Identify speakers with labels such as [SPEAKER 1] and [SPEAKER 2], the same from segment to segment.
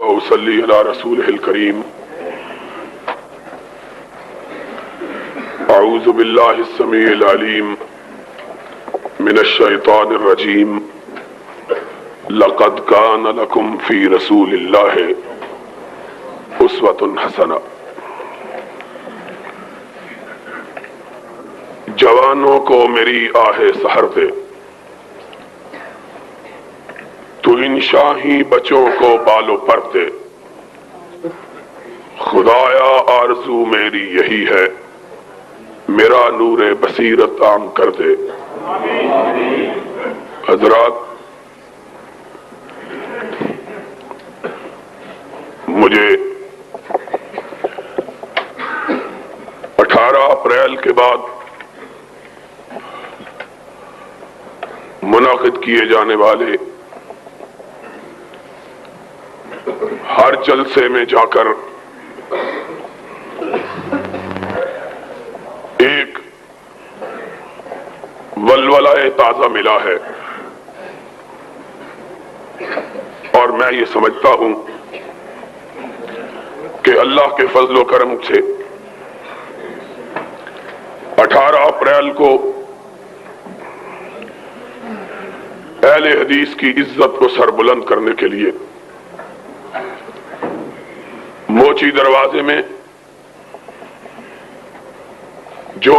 [SPEAKER 1] وصلی علی رسولہ الکریم اعوذ باللہ السمیع العلیم من الشیطان الرجیم لقد کان لکم فی رسول اللہ اسوۃ حسنہ۔ جوانوں کو میری آہ سحر دے، تو ان شاہی بچوں کو بالو پر دے۔ خدایا آرزو میری یہی ہے، میرا نور بصیرت عام کر دے۔ حضرات، مجھے 18 اپریل کے بعد منعقد کیے جانے والے ہر جلسے میں جا کر ایک ولولہ تازہ ملا ہے، اور میں یہ سمجھتا ہوں کہ اللہ کے فضل و کرم سے 18 اپریل کو اہل حدیث کی عزت کو سربلند کرنے کے لیے موچی دروازے میں جو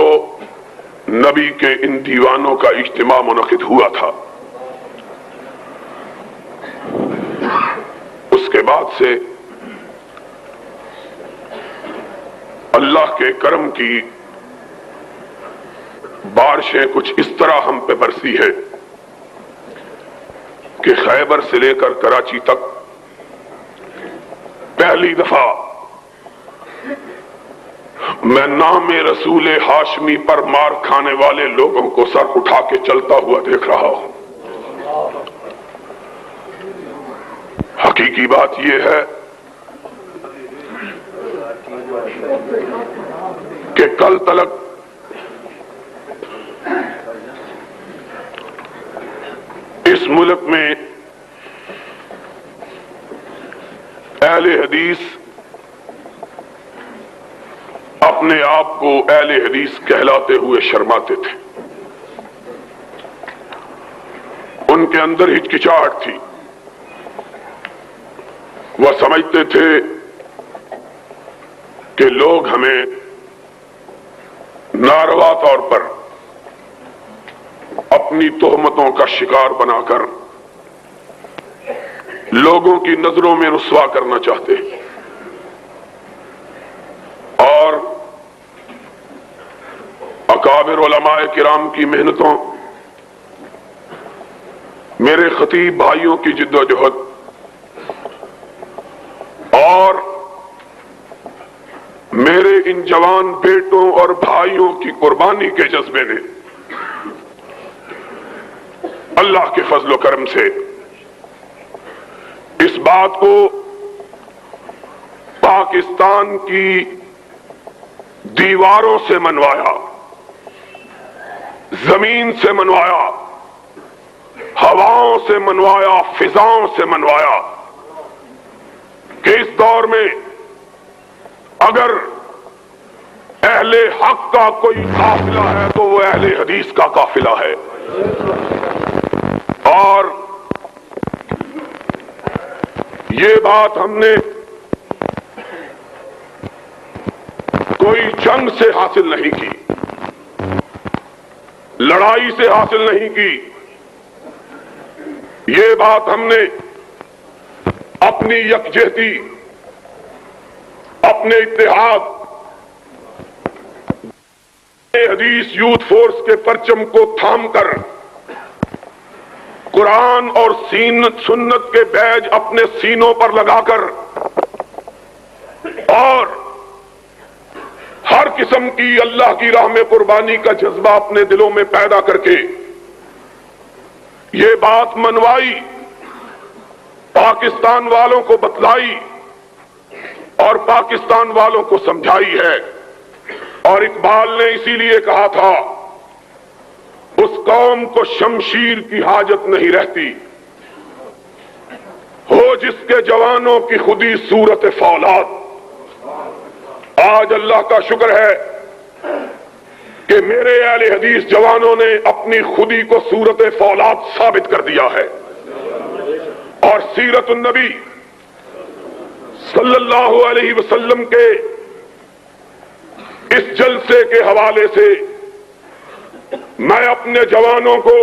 [SPEAKER 1] نبی کے ان دیوانوں کا اجتماع منعقد ہوا تھا، اس کے بعد سے اللہ کے کرم کی بارشیں کچھ اس طرح ہم پہ برسی ہے کہ خیبر سے لے کر کراچی تک پہلی دفعہ میں نام رسول ہاشمی پر مار کھانے والے لوگوں کو سر اٹھا کے چلتا ہوا دیکھ رہا ہوں۔ حقیقی بات یہ ہے کہ کل تلک اس ملک میں اہل حدیث اپنے آپ کو اہل حدیث کہلاتے ہوئے شرماتے تھے۔ ان کے اندر ہچکچاہٹ تھی، وہ سمجھتے تھے کہ لوگ ہمیں ناروا طور پر اپنی تہمتوں کا شکار بنا کر لوگوں کی نظروں میں رسوا کرنا چاہتے ہیں، اور اکابر علماء کرام کی محنتوں، میرے خطیب بھائیوں کی جد و جہد اور میرے ان جوان بیٹوں اور بھائیوں کی قربانی کے جذبے نے اللہ کے فضل و کرم سے اس بات کو پاکستان کی دیواروں سے منوایا، زمین سے منوایا، ہواؤں سے منوایا، فضاؤں سے منوایا کہ اس دور میں اگر اہل حق کا کوئی قافلہ ہے تو وہ اہل حدیث کا قافلہ ہے۔ اور یہ بات ہم نے کوئی جنگ سے حاصل نہیں کی، لڑائی سے حاصل نہیں کی، یہ بات ہم نے اپنی یکجہتی، اپنے اتحاد، حدیث یوتھ فورس کے پرچم کو تھام کر قرآن اور سنت کے بیج اپنے سینوں پر لگا کر اور ہر قسم کی اللہ کی راہ میں قربانی کا جذبہ اپنے دلوں میں پیدا کر کے یہ بات منوائی، پاکستان والوں کو بتلائی اور پاکستان والوں کو سمجھائی ہے۔ اور اقبال نے اسی لیے کہا تھا، اس قوم کو شمشیر کی حاجت نہیں رہتی، ہو جس کے جوانوں کی خودی صورت فولاد۔ آج اللہ کا شکر ہے کہ میرے اہل حدیث جوانوں نے اپنی خودی کو صورت فولاد ثابت کر دیا ہے، اور سیرت النبی صلی اللہ علیہ وسلم کے اس جلسے کے حوالے سے میں اپنے جوانوں کو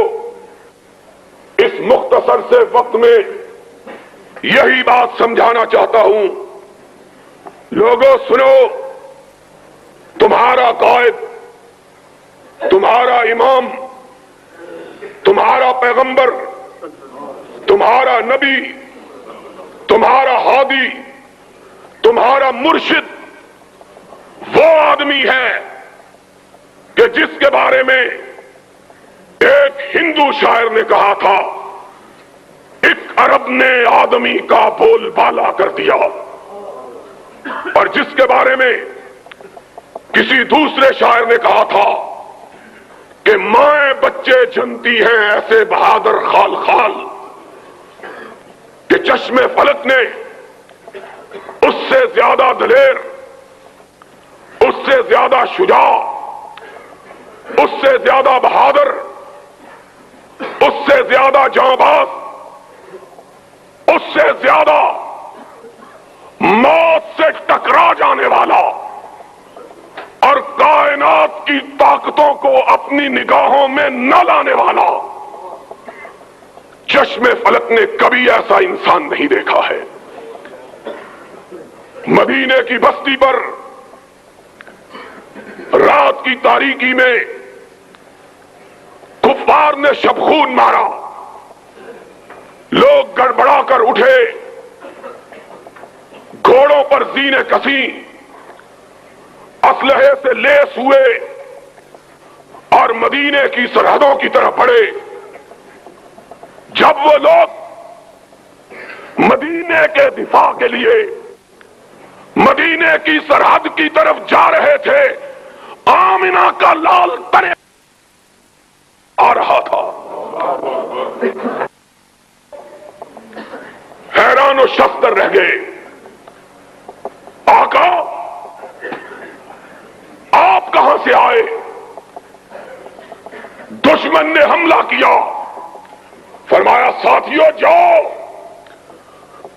[SPEAKER 1] اس مختصر سے وقت میں یہی بات سمجھانا چاہتا ہوں۔ لوگوں سنو، تمہارا قائد، تمہارا امام، تمہارا پیغمبر، تمہارا نبی، تمہارا ہادی، تمہارا مرشد وہ آدمی ہے کہ جس کے بارے میں ایک ہندو شاعر نے کہا تھا، ایک عرب نے آدمی کا بول بالا کر دیا، اور جس کے بارے میں کسی دوسرے شاعر نے کہا تھا کہ مائیں بچے جنتی ہیں ایسے بہادر خال خال، کہ چشم فلک نے اس سے زیادہ دلیر، اس سے زیادہ شجاع، اس سے زیادہ بہادر، اس سے زیادہ جانباز، اس سے زیادہ موت سے ٹکرا جانے والا اور کائنات کی طاقتوں کو اپنی نگاہوں میں نہ لانے والا چشم فلک نے کبھی ایسا انسان نہیں دیکھا ہے۔ مدینے کی بستی پر رات کی تاریکی میں کفار نے شبخون مارا، لوگ گڑبڑا کر اٹھے، گھوڑوں پر زینے کسی، اسلحے سے لیس ہوئے اور مدینے کی سرحدوں کی طرف بڑھے۔ جب وہ لوگ مدینے کے دفاع کے لیے مدینے کی سرحد کی طرف جا رہے تھے، آمنہ کا لال تنے آ رہا تھا۔ حیران و شفتر رہ گئے، آقا آپ کہاں سے آئے؟ دشمن نے حملہ کیا۔ فرمایا ساتھیو جاؤ،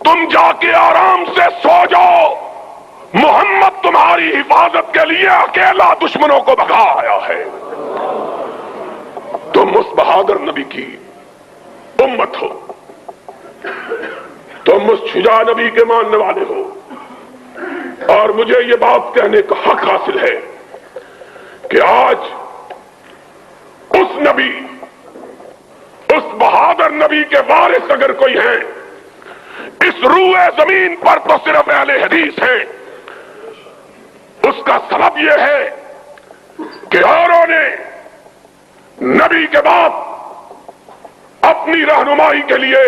[SPEAKER 1] تم جا کے آرام سے سو جاؤ، محمد تمہاری حفاظت کے لیے اکیلا دشمنوں کو بھگا آیا ہے۔ تم اس بہادر نبی کی امت ہو، تم اس شجاع نبی کے ماننے والے ہو، اور مجھے یہ بات کہنے کا حق حاصل ہے کہ آج اس نبی، اس بہادر نبی کے وارث اگر کوئی ہیں اس روئے زمین پر تو صرف اہل حدیث ہیں۔ اس کا سبب یہ ہے کہ اوروں نے نبی کے بعد اپنی رہنمائی کے لیے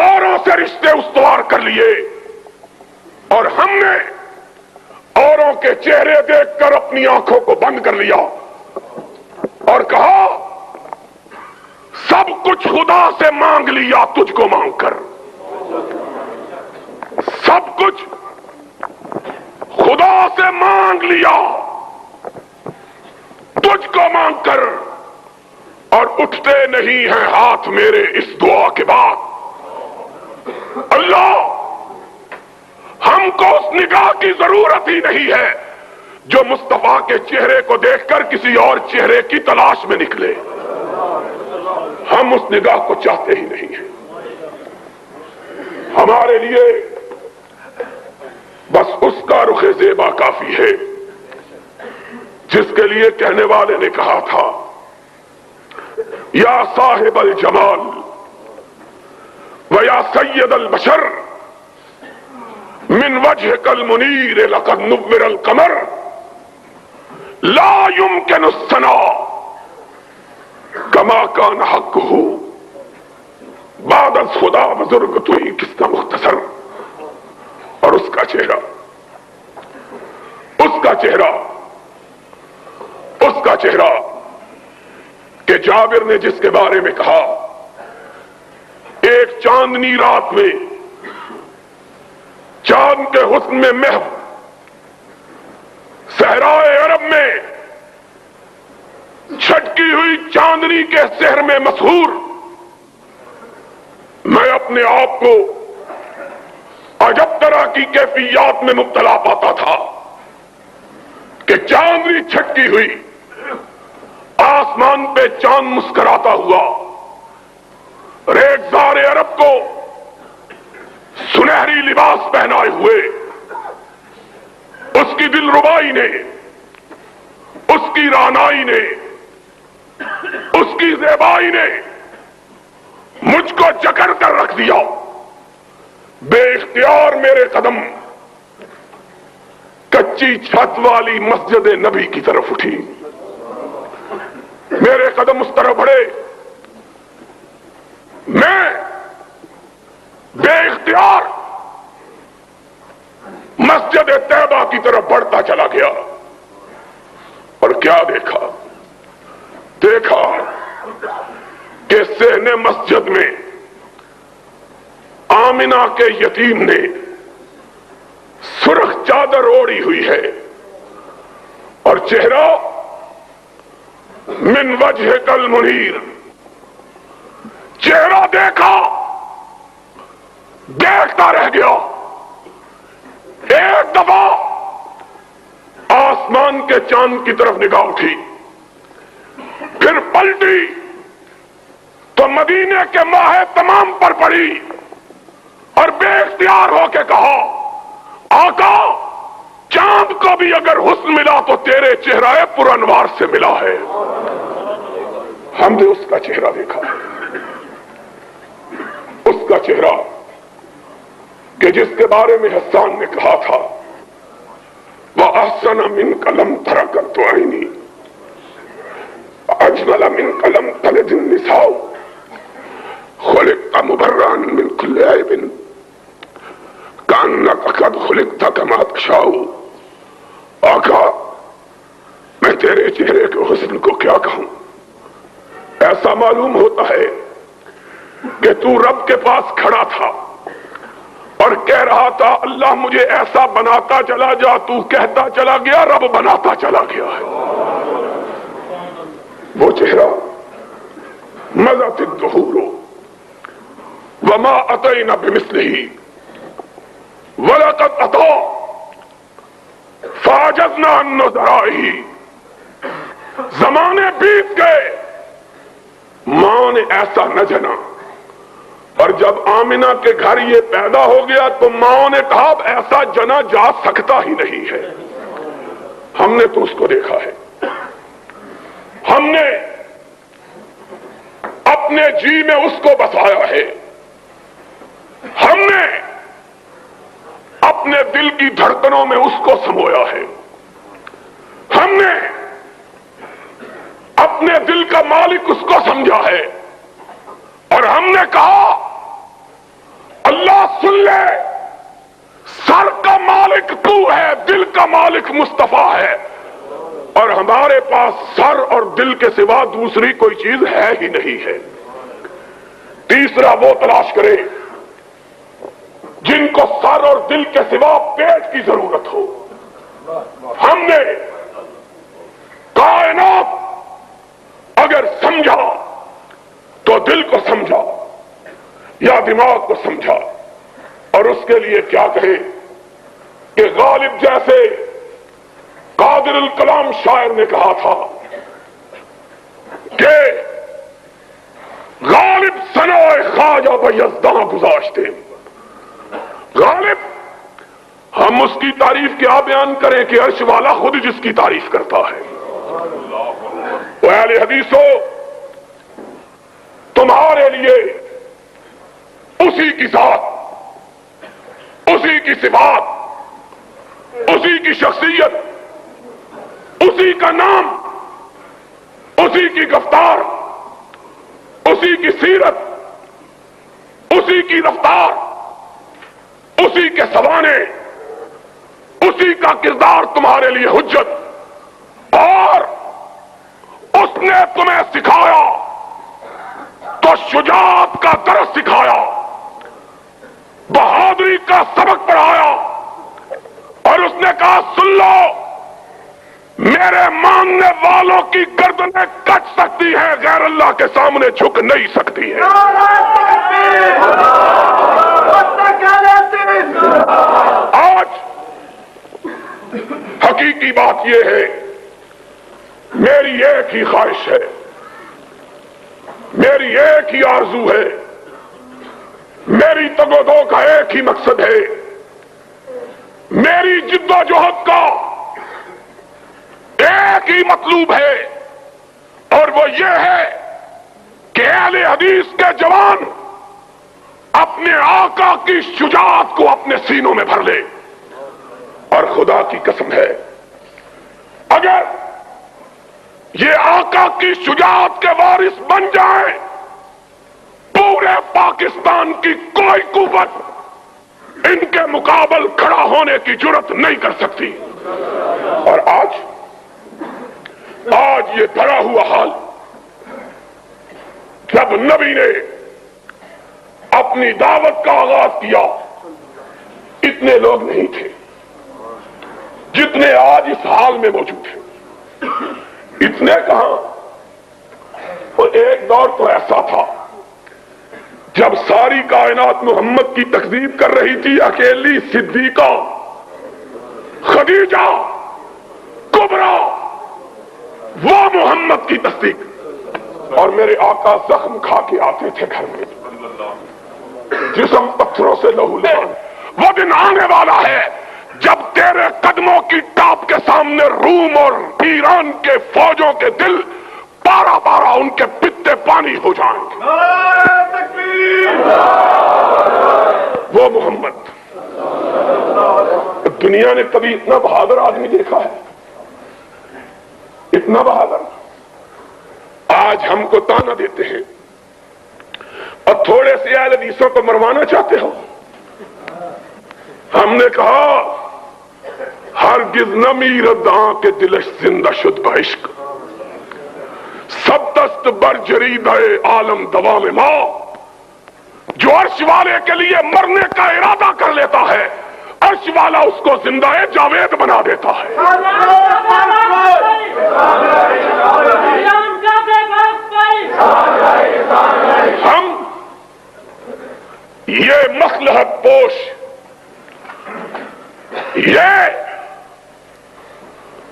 [SPEAKER 1] اوروں سے رشتے استوار کر لیے، اور ہم نے اوروں کے چہرے دیکھ کر اپنی آنکھوں کو بند کر لیا اور کہا سب کچھ خدا سے مانگ لیا تجھ کو مانگ کر، سب کچھ خدا سے مانگ لیا تجھ کو مانگ کر، اور اٹھتے نہیں ہیں ہاتھ میرے اس دعا کے بعد۔ اللہ ہم کو اس نگاہ کی ضرورت ہی نہیں ہے جو مصطفیٰ کے چہرے کو دیکھ کر کسی اور چہرے کی تلاش میں نکلے، ہم اس نگاہ کو چاہتے ہی نہیں ہیں۔ ہمارے لیے بس اس کا رخ زیبا کافی ہے جس کے لیے کہنے والے نے کہا تھا یا صاحب الجمال و یا سید البشر من وجهك المنیر لقد نور القمر لا يمكن الثناء كما كان حقه بعد از خدا بزرگ تو ہی کس کا مختصر۔ اور اس کا چہرہ، اس کا چہرہ، اس کا چہرہ کہ جابر نے جس کے بارے میں کہا ایک چاندنی رات میں چاند کے حسن میں محو صحرائے عرب میں چھٹکی ہوئی چاندنی کے سحر میں مسحور میں اپنے آپ کو عجب طرح کی کیفیات میں مبتلا پاتا تھا کہ چاندنی چھٹکی ہوئی، آسمان پہ چاند مسکراتا ہوا، ریگزار عرب کو سنہری لباس پہنائے ہوئے، اس کی دل ربائی نے، اس کی رعنائی نے، اس کی زیبائی نے مجھ کو جکڑ کر رکھ دیا۔ بے اختیار میرے قدم کچی چھت والی مسجد نبی کی طرف اٹھی، میرے قدم اس طرف بڑھے، میں بے اختیار مسجد طیبہ کی طرف بڑھتا چلا گیا، اور کیا دیکھا کہ صحن مسجد میں آمنہ کے یتیم نے سرخ چادر اوڑھی ہوئی ہے، اور چہرہ من وجہ کل منیر، چہرہ دیکھتا رہ گیا۔ ایک دفعہ آسمان کے چاند کی طرف نگاہ اٹھی، پھر پلٹی تو مدینے کے ماہ تمام پر پڑی، اور بے اختیار ہو کے کہا، آقا چاند کو بھی اگر حسن ملا تو تیرے چہرہ پر انوار سے ملا ہے۔ ہم نے اس کا چہرہ دیکھا، اس کا چہرہ کہ جس کے بارے میں حسان نے کہا تھا، وَأَحْسَنَ مِنْكَ لَمْ تَرَ قَطُّ عَيْنِي أَجْمَلَ مِنْكَ لَمْ تَلِدِ النِّسَاءُ خُلِقْتَ مُبَرًّا مِنْ كُلِّ عَيْبٍ كَأَنَّكَ قَدْ خُلِقْتَ كَمَا تَشَاءُ۔ آقا میں تیرے چہرے کے حسن کو کیا کہوں، ایسا معلوم ہوتا ہے کہ تو رب کے پاس کھڑا تھا اور کہہ رہا تھا، اللہ مجھے ایسا بناتا چلا جا، تو کہتا چلا گیا، رب بناتا چلا گیا ہے۔ وہ چہرہ مزت الدہور وما اتینا بمثلہ وَلَقَدْ أَتَى فَعَجَزْنَا عَن نُّذْرَائِهِ۔ زمانے بیت گئے، ماں نے ایسا نہ جنا، اور جب آمنہ کے گھر یہ پیدا ہو گیا تو ماں نے کہا اب ایسا جنا جا سکتا ہی نہیں ہے۔ ہم نے تو اس کو دیکھا ہے، ہم نے اپنے جی میں اس کو بسایا ہے، ہم نے اپنے دل کی دھڑکنوں میں اس کو سمویا ہے، ہم نے اپنے دل کا مالک اس کو سمجھا ہے، اور ہم نے کہا اللہ سن لے، سر کا مالک تو ہے، دل کا مالک مصطفیٰ ہے، اور ہمارے پاس سر اور دل کے سوا دوسری کوئی چیز ہے ہی نہیں ہے۔ تیسرا وہ تلاش کرے جن کو سر اور دل کے سوا پیٹ کی ضرورت ہو۔ ہم نے کائنات اگر سمجھا تو دل کو سمجھا یا دماغ کو سمجھا، اور اس کے لیے کیا کہے کہ غالب جیسے قادر الکلام شاعر نے کہا تھا کہ غالب ثنائے خواجہ بیزداں گذاشتے، غالب ہم اس کی تعریف کیا بیان کریں کہ عرش والا خود جس کی تعریف کرتا ہے۔ تو اہل حدیثو، تمہارے لیے اسی کی ذات، اسی کی صفات، اسی کی شخصیت، اسی کا نام، اسی کی گفتار، اسی کی سیرت، اسی کی رفتار، اسی کے سوانے، اسی کا کردار تمہارے لیے حجت، اور اس نے تمہیں سکھایا تو شجاعت کا درس سکھایا، کا سبق پڑھایا اور اس نے کہا سن لو، میرے ماننے والوں کی گردنیں کٹ سکتی ہیں، غیر اللہ کے سامنے جھک نہیں سکتی ہیں۔ آج حقیقی بات یہ ہے، میری ایک ہی خواہش ہے، میری ایک ہی آرزو ہے، میری تگ و دو کا ایک ہی مقصد ہے، میری جد و جہد کا ایک ہی مطلوب ہے، اور وہ یہ ہے کہ اہل حدیث کے جوان اپنے آقا کی شجاعت کو اپنے سینوں میں بھر لے۔ اور خدا کی قسم ہے، اگر یہ آقا کی شجاعت کے وارث بن جائیں، پورے پاکستان کی کوئی قوت ان کے مقابل کھڑا ہونے کی جرات نہیں کر سکتی۔ اور آج یہ بھرا ہوا حال، جب نبی نے اپنی دعوت کا آغاز کیا، اتنے لوگ نہیں تھے جتنے آج اس حال میں موجود ہیں۔ اتنے کہاں، اور ایک دور تو ایسا تھا جب ساری کائنات محمد کی تکذیب کر رہی تھی، اکیلی صدیقہ خدیجہ کبریٰ وہ محمد کی تصدیق، اور میرے آقا زخم کھا کے آتے تھے گھر میں، جسم پتھروں سے لہو لہان۔ وہ دن آنے والا ہے جب تیرے قدموں کی ٹاپ کے سامنے روم اور ایران کے فوجوں کے دل پارا پارا ان کے پتے پانی ہو جائیں گے۔ وہ محمد، دنیا نے کبھی اتنا بہادر آدمی دیکھا ہے؟ اتنا بہادر؟ آج ہم کو تانا دیتے ہیں اور تھوڑے سے اہل حدیثوں کو مروانا چاہتے ہو۔ ہم نے کہا ہرگز نہ میرد کے دلش زندہ شد بعشق، سب دست بر جریدہ عالم دوام ماں۔ جو عرش والے کے لیے مرنے کا ارادہ کر لیتا ہے، عرش والا اس کو زندہ جاوید بنا دیتا ہے۔ ہم یہ مصلحت پوش، یہ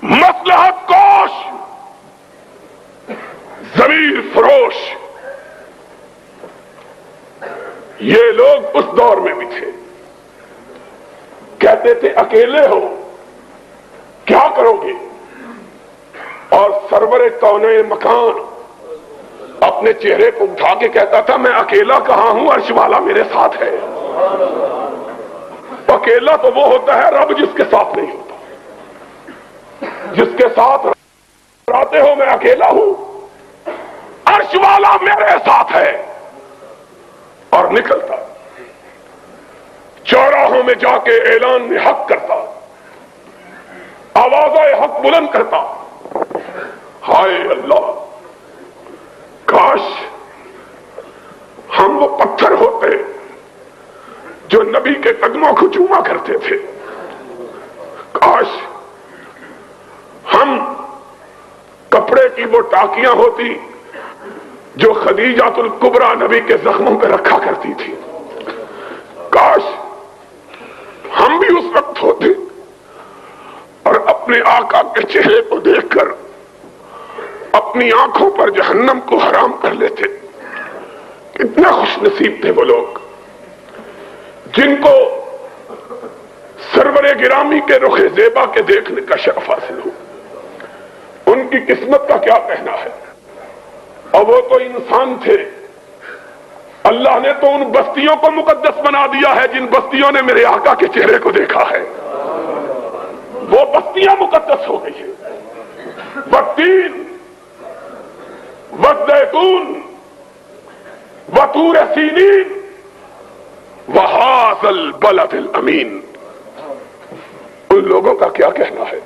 [SPEAKER 1] مصلحت کوش، ضمیر فروش، یہ لوگ اس دور میں بھی تھے، کہتے تھے اکیلے ہو کیا کرو گے؟ اور سرور کونین مکان اپنے چہرے کو اٹھا کے کہتا تھا میں اکیلا کہاں ہوں، عرش والا میرے ساتھ ہے۔ اکیلا تو وہ ہوتا ہے رب جس کے ساتھ نہیں ہوتا، جس کے ساتھ رہتے ہو میں اکیلا ہوں، عرش والا میرے ساتھ ہے۔ اور نکلتا چوراہوں میں جا کے اعلان حق کرتا، آواز حق بلند کرتا، ہائے اللہ کاش ہم وہ پتھر ہوتے جو نبی کے قدموں کو چوما کرتے تھے، کاش ہم کپڑے کی وہ ٹاکیاں ہوتی جو خدیجہ الکبریٰ نبی کے زخموں پہ رکھا کرتی تھی، کاش ہم بھی اس وقت ہوتے اور اپنے آقا کے چہرے کو دیکھ کر اپنی آنکھوں پر جہنم کو حرام کر لیتے۔ کتنے خوش نصیب تھے وہ لوگ جن کو سرور گرامی کے رخ زیبا کے دیکھنے کا شرف حاصل ہو۔ ان کی قسمت کا کیا کہنا ہے؟ اور وہ تو انسان تھے، اللہ نے تو ان بستیوں کو مقدس بنا دیا ہے جن بستیوں نے میرے آقا کے چہرے کو دیکھا ہے، وہ بستیاں مقدس ہو گئی ہیں۔ والتین والزیتون وطور سینین وہذا البلد الامین، ان لوگوں کا کیا کہنا ہے؟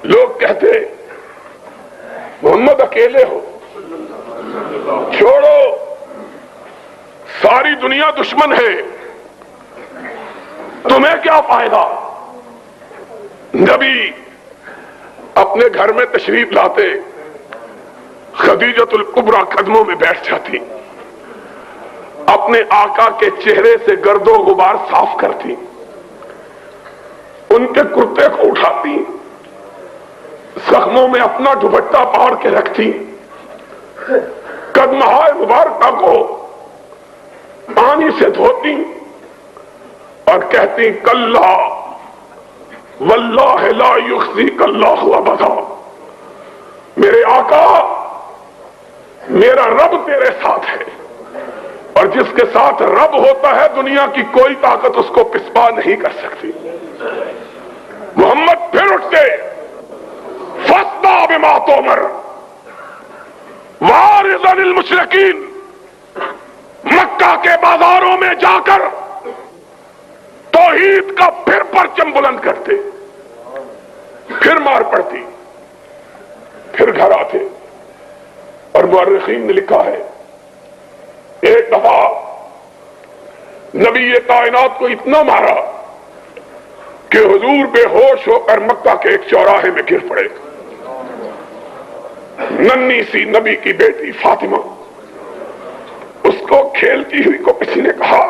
[SPEAKER 1] لوگ کہتے محمد اکیلے ہو، چھوڑو ساری دنیا دشمن ہے، تمہیں کیا فائدہ؟ نبی اپنے گھر میں تشریف لاتے، خدیجۃ الکبریٰ قدموں میں بیٹھ جاتی، اپنے آقا کے چہرے سے گرد و غبار صاف کرتی، ان کے کرتے کو اٹھاتی، زخموں میں اپنا دوپٹہ پاڑ کے رکھتی، قدمہائے مبارکہ کو پانی سے دھوتی اور کہتی کلا واللہ لا یخزیک اللہ ابدا، میرے آقا میرا رب تیرے ساتھ ہے، اور جس کے ساتھ رب ہوتا ہے دنیا کی کوئی طاقت اس کو پسپا نہیں کر سکتی۔ محمد پھر اٹھتے، فاصدع بما تؤمر واعرض عن المشرکین، مکہ کے بازاروں میں جا کر توحید کا پھر پرچم بلند کرتے، پھر مار پڑتی، پھر گھر آتے۔ اور مورخین نے لکھا ہے ایک دفعہ نبی کائنات کو اتنا مارا کہ حضور بے ہوش ہو کر مکہ کے ایک چوراہے میں گر پڑے۔ ننھی سی نبی کی بیٹی فاطمہ، اس کو کھیلتی ہوئی کو کسی نے کہا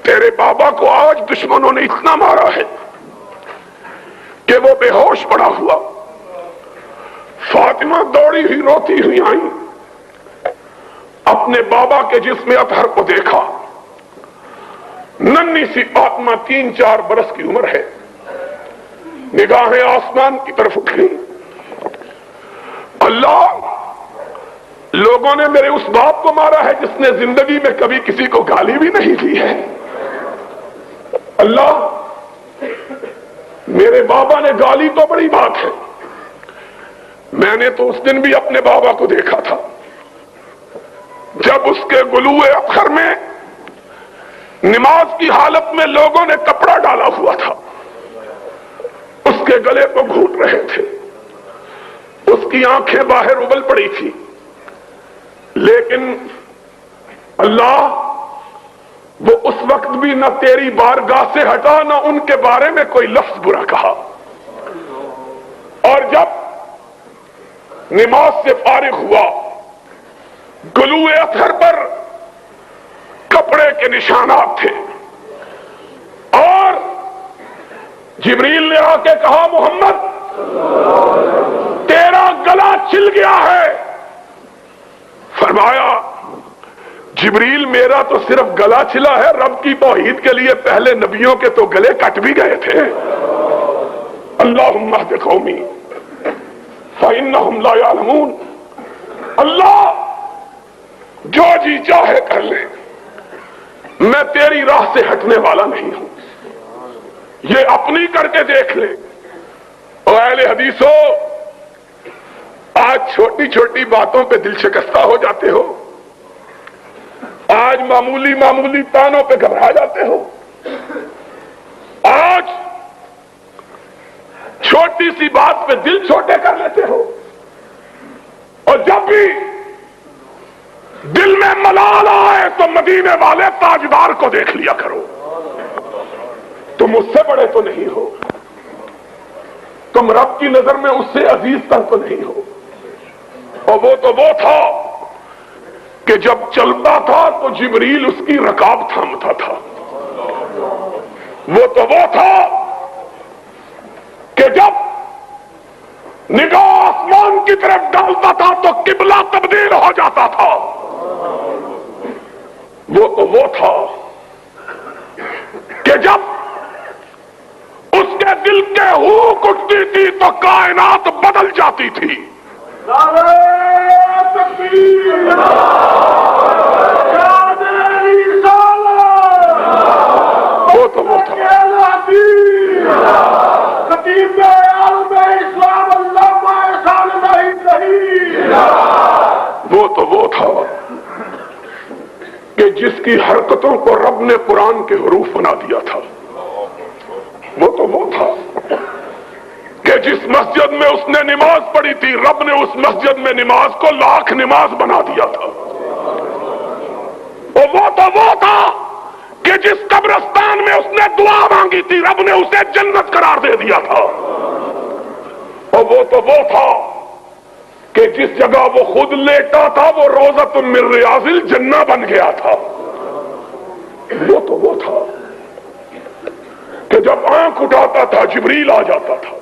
[SPEAKER 1] تیرے بابا کو آج دشمنوں نے اتنا مارا ہے کہ وہ بے ہوش پڑا ہوا۔ فاطمہ دوڑی ہوئی روتی ہوئی آئی، اپنے بابا کے جسم اطہر کو دیکھا، ننھی سی فاطمہ 3-4 برس کی عمر ہے، نگاہیں آسمان کی طرف اٹھ گئی۔ اللہ، لوگوں نے میرے اس باپ کو مارا ہے جس نے زندگی میں کبھی کسی کو گالی بھی نہیں دی ہے۔ اللہ، میرے بابا نے گالی تو بڑی بات ہے، میں نے تو اس دن بھی اپنے بابا کو دیکھا تھا جب اس کے گلوئے اطہر میں نماز کی حالت میں لوگوں نے کپڑا ڈالا ہوا تھا، اس کے گلے کو گھونٹ رہے تھے، اس کی آنکھیں باہر ابل پڑی تھی، لیکن اللہ وہ اس وقت بھی نہ تیری بارگاہ سے ہٹا، نہ ان کے بارے میں کوئی لفظ برا کہا۔ اور جب نماز سے فارغ ہوا، گلوئے اطہر پر کپڑے کے نشانات تھے، اور جبریل نے آ کے کہا محمد تیرا گلا چھل گیا ہے۔ فرمایا جبریل میرا تو صرف گلا چھلا ہے، رب کی توحید کے لیے پہلے نبیوں کے تو گلے کٹ بھی گئے تھے۔ اللہم اہد قومی فإنہم لا یعلمون، اللہ جو جی چاہے کر لے، میں تیری راہ سے ہٹنے والا نہیں ہوں، یہ اپنی کر کے دیکھ لے۔ اور اہل حدیثو، آج چھوٹی چھوٹی باتوں پہ دل شکستہ ہو جاتے ہو، آج معمولی معمولی تانوں پہ گھبرا جاتے ہو، آج چھوٹی سی بات پہ دل چھوٹے کر لیتے ہو، اور جب بھی دل میں ملال آئے تو مدینے والے تاجدار کو دیکھ لیا کرو۔ تم اس سے بڑے تو نہیں ہو، تم رب کی نظر میں اس سے عزیز تر تو نہیں ہو۔ اور وہ تو وہ تھا کہ جب چلتا تھا تو جبریل اس کی رکاب تھامتا تھا، وہ تو وہ تھا کہ جب نگاہ آسمان کی طرف ڈالتا تھا تو قبلہ تبدیل ہو جاتا تھا، وہ تو وہ تھا کہ جب اس کے دل کے ہوک اٹھتی تھی تو کائنات بدل جاتی تھی۔ وہ تو وہ تھا، وہ تو وہ تھا کہ جس کی حرکتوں کو رب نے قرآن کے حروف بنا دیا تھا۔ وہ تو وہ تھا کہ جس مسجد میں اس نے نماز پڑھی تھی رب نے اس مسجد میں نماز کو 1,00,000 نماز بنا دیا تھا۔ اور وہ تو وہ تھا کہ جس قبرستان میں اس نے دعا مانگی تھی رب نے اسے جنت قرار دے دیا تھا. اور وہ تو وہ تھا کہ جس جگہ وہ خود لیٹا تھا وہ روضۃ من ریاض الجنہ بن گیا تھا. وہ تو وہ تھا کہ جب آنکھ اٹھاتا تھا جبریل آ جاتا تھا،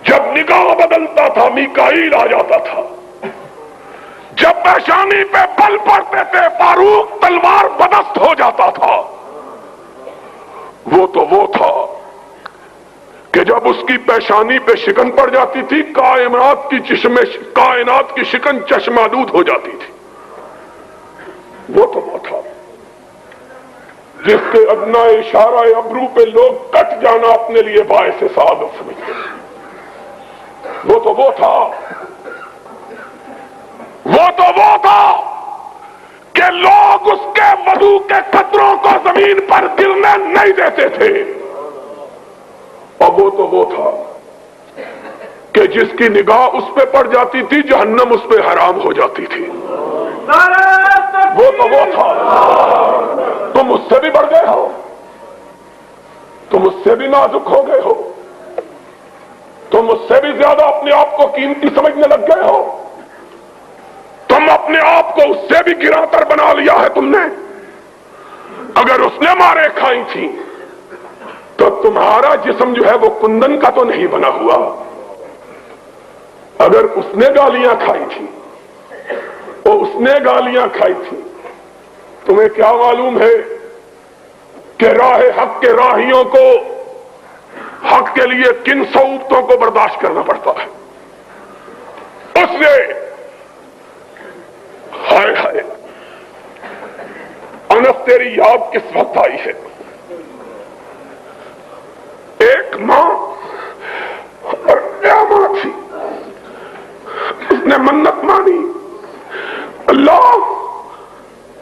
[SPEAKER 1] جب نگاہ بدلتا تھا میکائیل آ جاتا تھا، جب پیشانی پہ بل پڑتے تھے فاروق تلوار بدست ہو جاتا تھا. وہ تو وہ تھا کہ جب اس کی پیشانی پہ شکن پڑ جاتی تھی کائنات کی شکن چشمالود ہو جاتی تھی. وہ تو وہ تھا جس کے ادنا اشارہ ابرو پہ لوگ کٹ جانا اپنے لیے باعث سعادت سمجھتے. وہ تو وہ تھا کہ لوگ اس کے وضو کے قطروں کو زمین پر گرنے نہیں دیتے تھے. اور وہ تو وہ تھا کہ جس کی نگاہ اس پہ پڑ جاتی تھی جہنم اس پہ حرام ہو جاتی تھی. وہ تو وہ تھا. تم اس سے بھی بڑھ گئے ہو، تم اس سے بھی نازک ہو گئے ہو، تم اس سے بھی زیادہ اپنے آپ کو قیمتی سمجھنے لگ گئے ہو، تم اپنے آپ کو اس سے بھی گرا کر بنا لیا ہے تم نے. اگر اس نے مارے کھائی تھی تو تمہارا جسم جو ہے وہ کندن کا تو نہیں بنا ہوا. اگر اس نے گالیاں کھائی تھی تمہیں کیا معلوم ہے کہ راہ حق کے راہیوں کو حق کے لیے کن صعوبتوں کو برداشت کرنا پڑتا ہے. اس نے ہائے ہائے انس تیری یاد کس وقت آئی ہے. ایک ماں اور کیا ماں تھی، اس نے منت مانی اللہ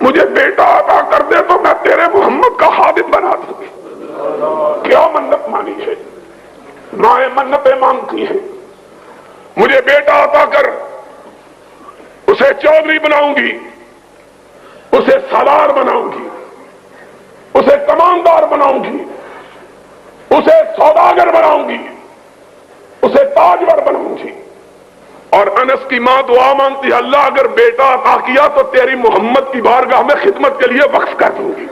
[SPEAKER 1] مجھے بیٹا عطا کر دے تو میں تیرے محمد کا خادم بنا دوں گی. کیا منت مانی ہے، مائیں منتیں مانگتی ہیں مجھے بیٹا عطا کر، اسے چودھری بناؤں گی، اسے سالار بناؤں گی، اسے کماندار بناؤں گی، اسے سوداگر بناؤں گی، اسے تاجور بناؤں گی. اور انس کی ماں دعا مانگتی ہے اللہ اگر بیٹا عطا کیا تو تیری محمد کی بارگاہ میں خدمت کے لیے وقف کر دوں گی.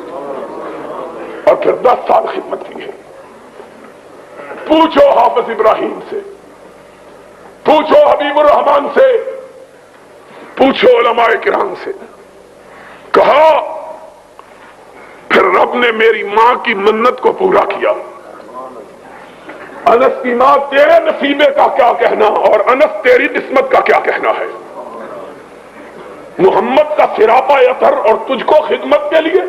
[SPEAKER 1] اور پھر 10 سال خدمت کی ہے. پوچھو حافظ ابراہیم سے، پوچھو حبیب الرحمان سے، پوچھو علماء کرام سے. کہا پھر رب نے میری ماں کی منت کو پورا کیا. انس کی ماں تیرے نصیبے کا کیا کہنا اور انس تیری قسمت کا کیا کہنا ہے. محمد کا سراپا اثر اور تجھ کو خدمت کے لیے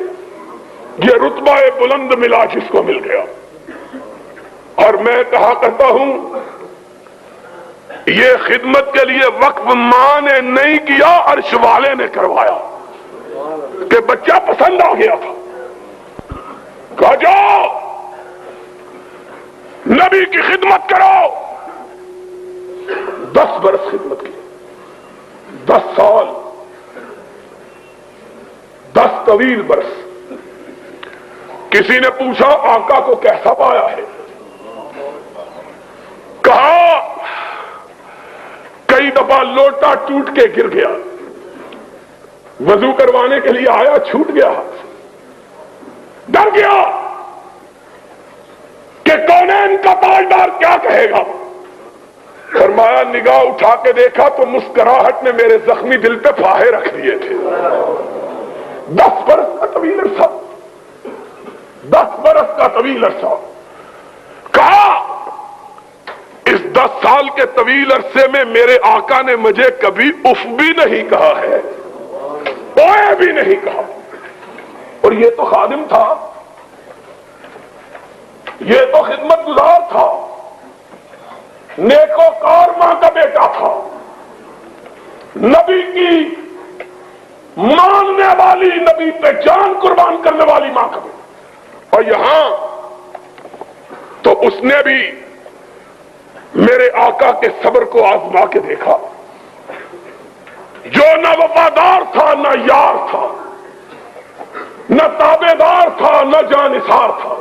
[SPEAKER 1] یہ رتبہ بلند ملا جس کو مل گیا. اور میں کہا کرتا ہوں یہ خدمت کے لیے وقف ماں نے نہیں کیا عرش والے نے کروایا کہ بچہ پسند آ گیا تھا. کہا جاؤ نبی کی خدمت کرو. 10 برس خدمت کی، 10 سال، 10 طویل برس. کسی نے پوچھا آقا کو کیسا پایا ہے؟ کہا کئی دفعہ لوٹا ٹوٹ کے گر گیا، وضو کروانے کے لیے آیا چھوٹ گیا، ڈر گیا کہ کونین کا تاجدار کیا کہے گا. فرمایا نگاہ اٹھا کے دیکھا تو مسکراہٹ نے میرے زخمی دل پہ پھاہے رکھ دیے تھے. 10 برس کا طویل عرصہ، 10 برس کا طویل عرصہ. کہا اس 10 سال کے طویل عرصے میں میرے آقا نے مجھے کبھی اف بھی نہیں کہا ہے، اوئے بھی نہیں کہا. اور یہ تو خادم تھا، یہ تو خدمت گزار تھا، نیکوکار ماں کا بیٹا تھا، نبی کی ماننے والی، نبی پہ جان قربان کرنے والی ماں کا بیٹا. اور یہاں تو اس نے بھی میرے آقا کے صبر کو آزما کے دیکھا. جو نہ وفادار تھا، نہ یار تھا، نہ تابعدار نہ جانثار تھا،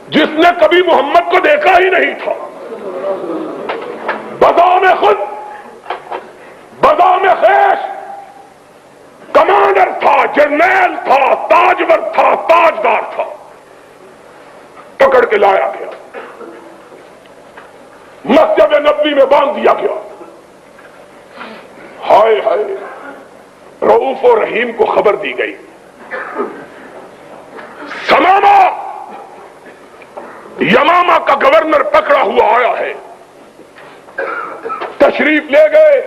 [SPEAKER 1] جس نے کبھی محمد کو دیکھا ہی نہیں تھا، بذام خود بذام خیش کمانڈر تھا، جرنیل تھا، تاجور تھا، تاجدار تھا، پکڑ کے لایا گیا، مسجد نبوی میں باندھ دیا گیا۔ ہائے ہائے، رؤوف و رحیم کو خبر دی گئی، سمامہ یمامہ کا گورنر پکڑا ہوا آیا ہے، تشریف لے گئے،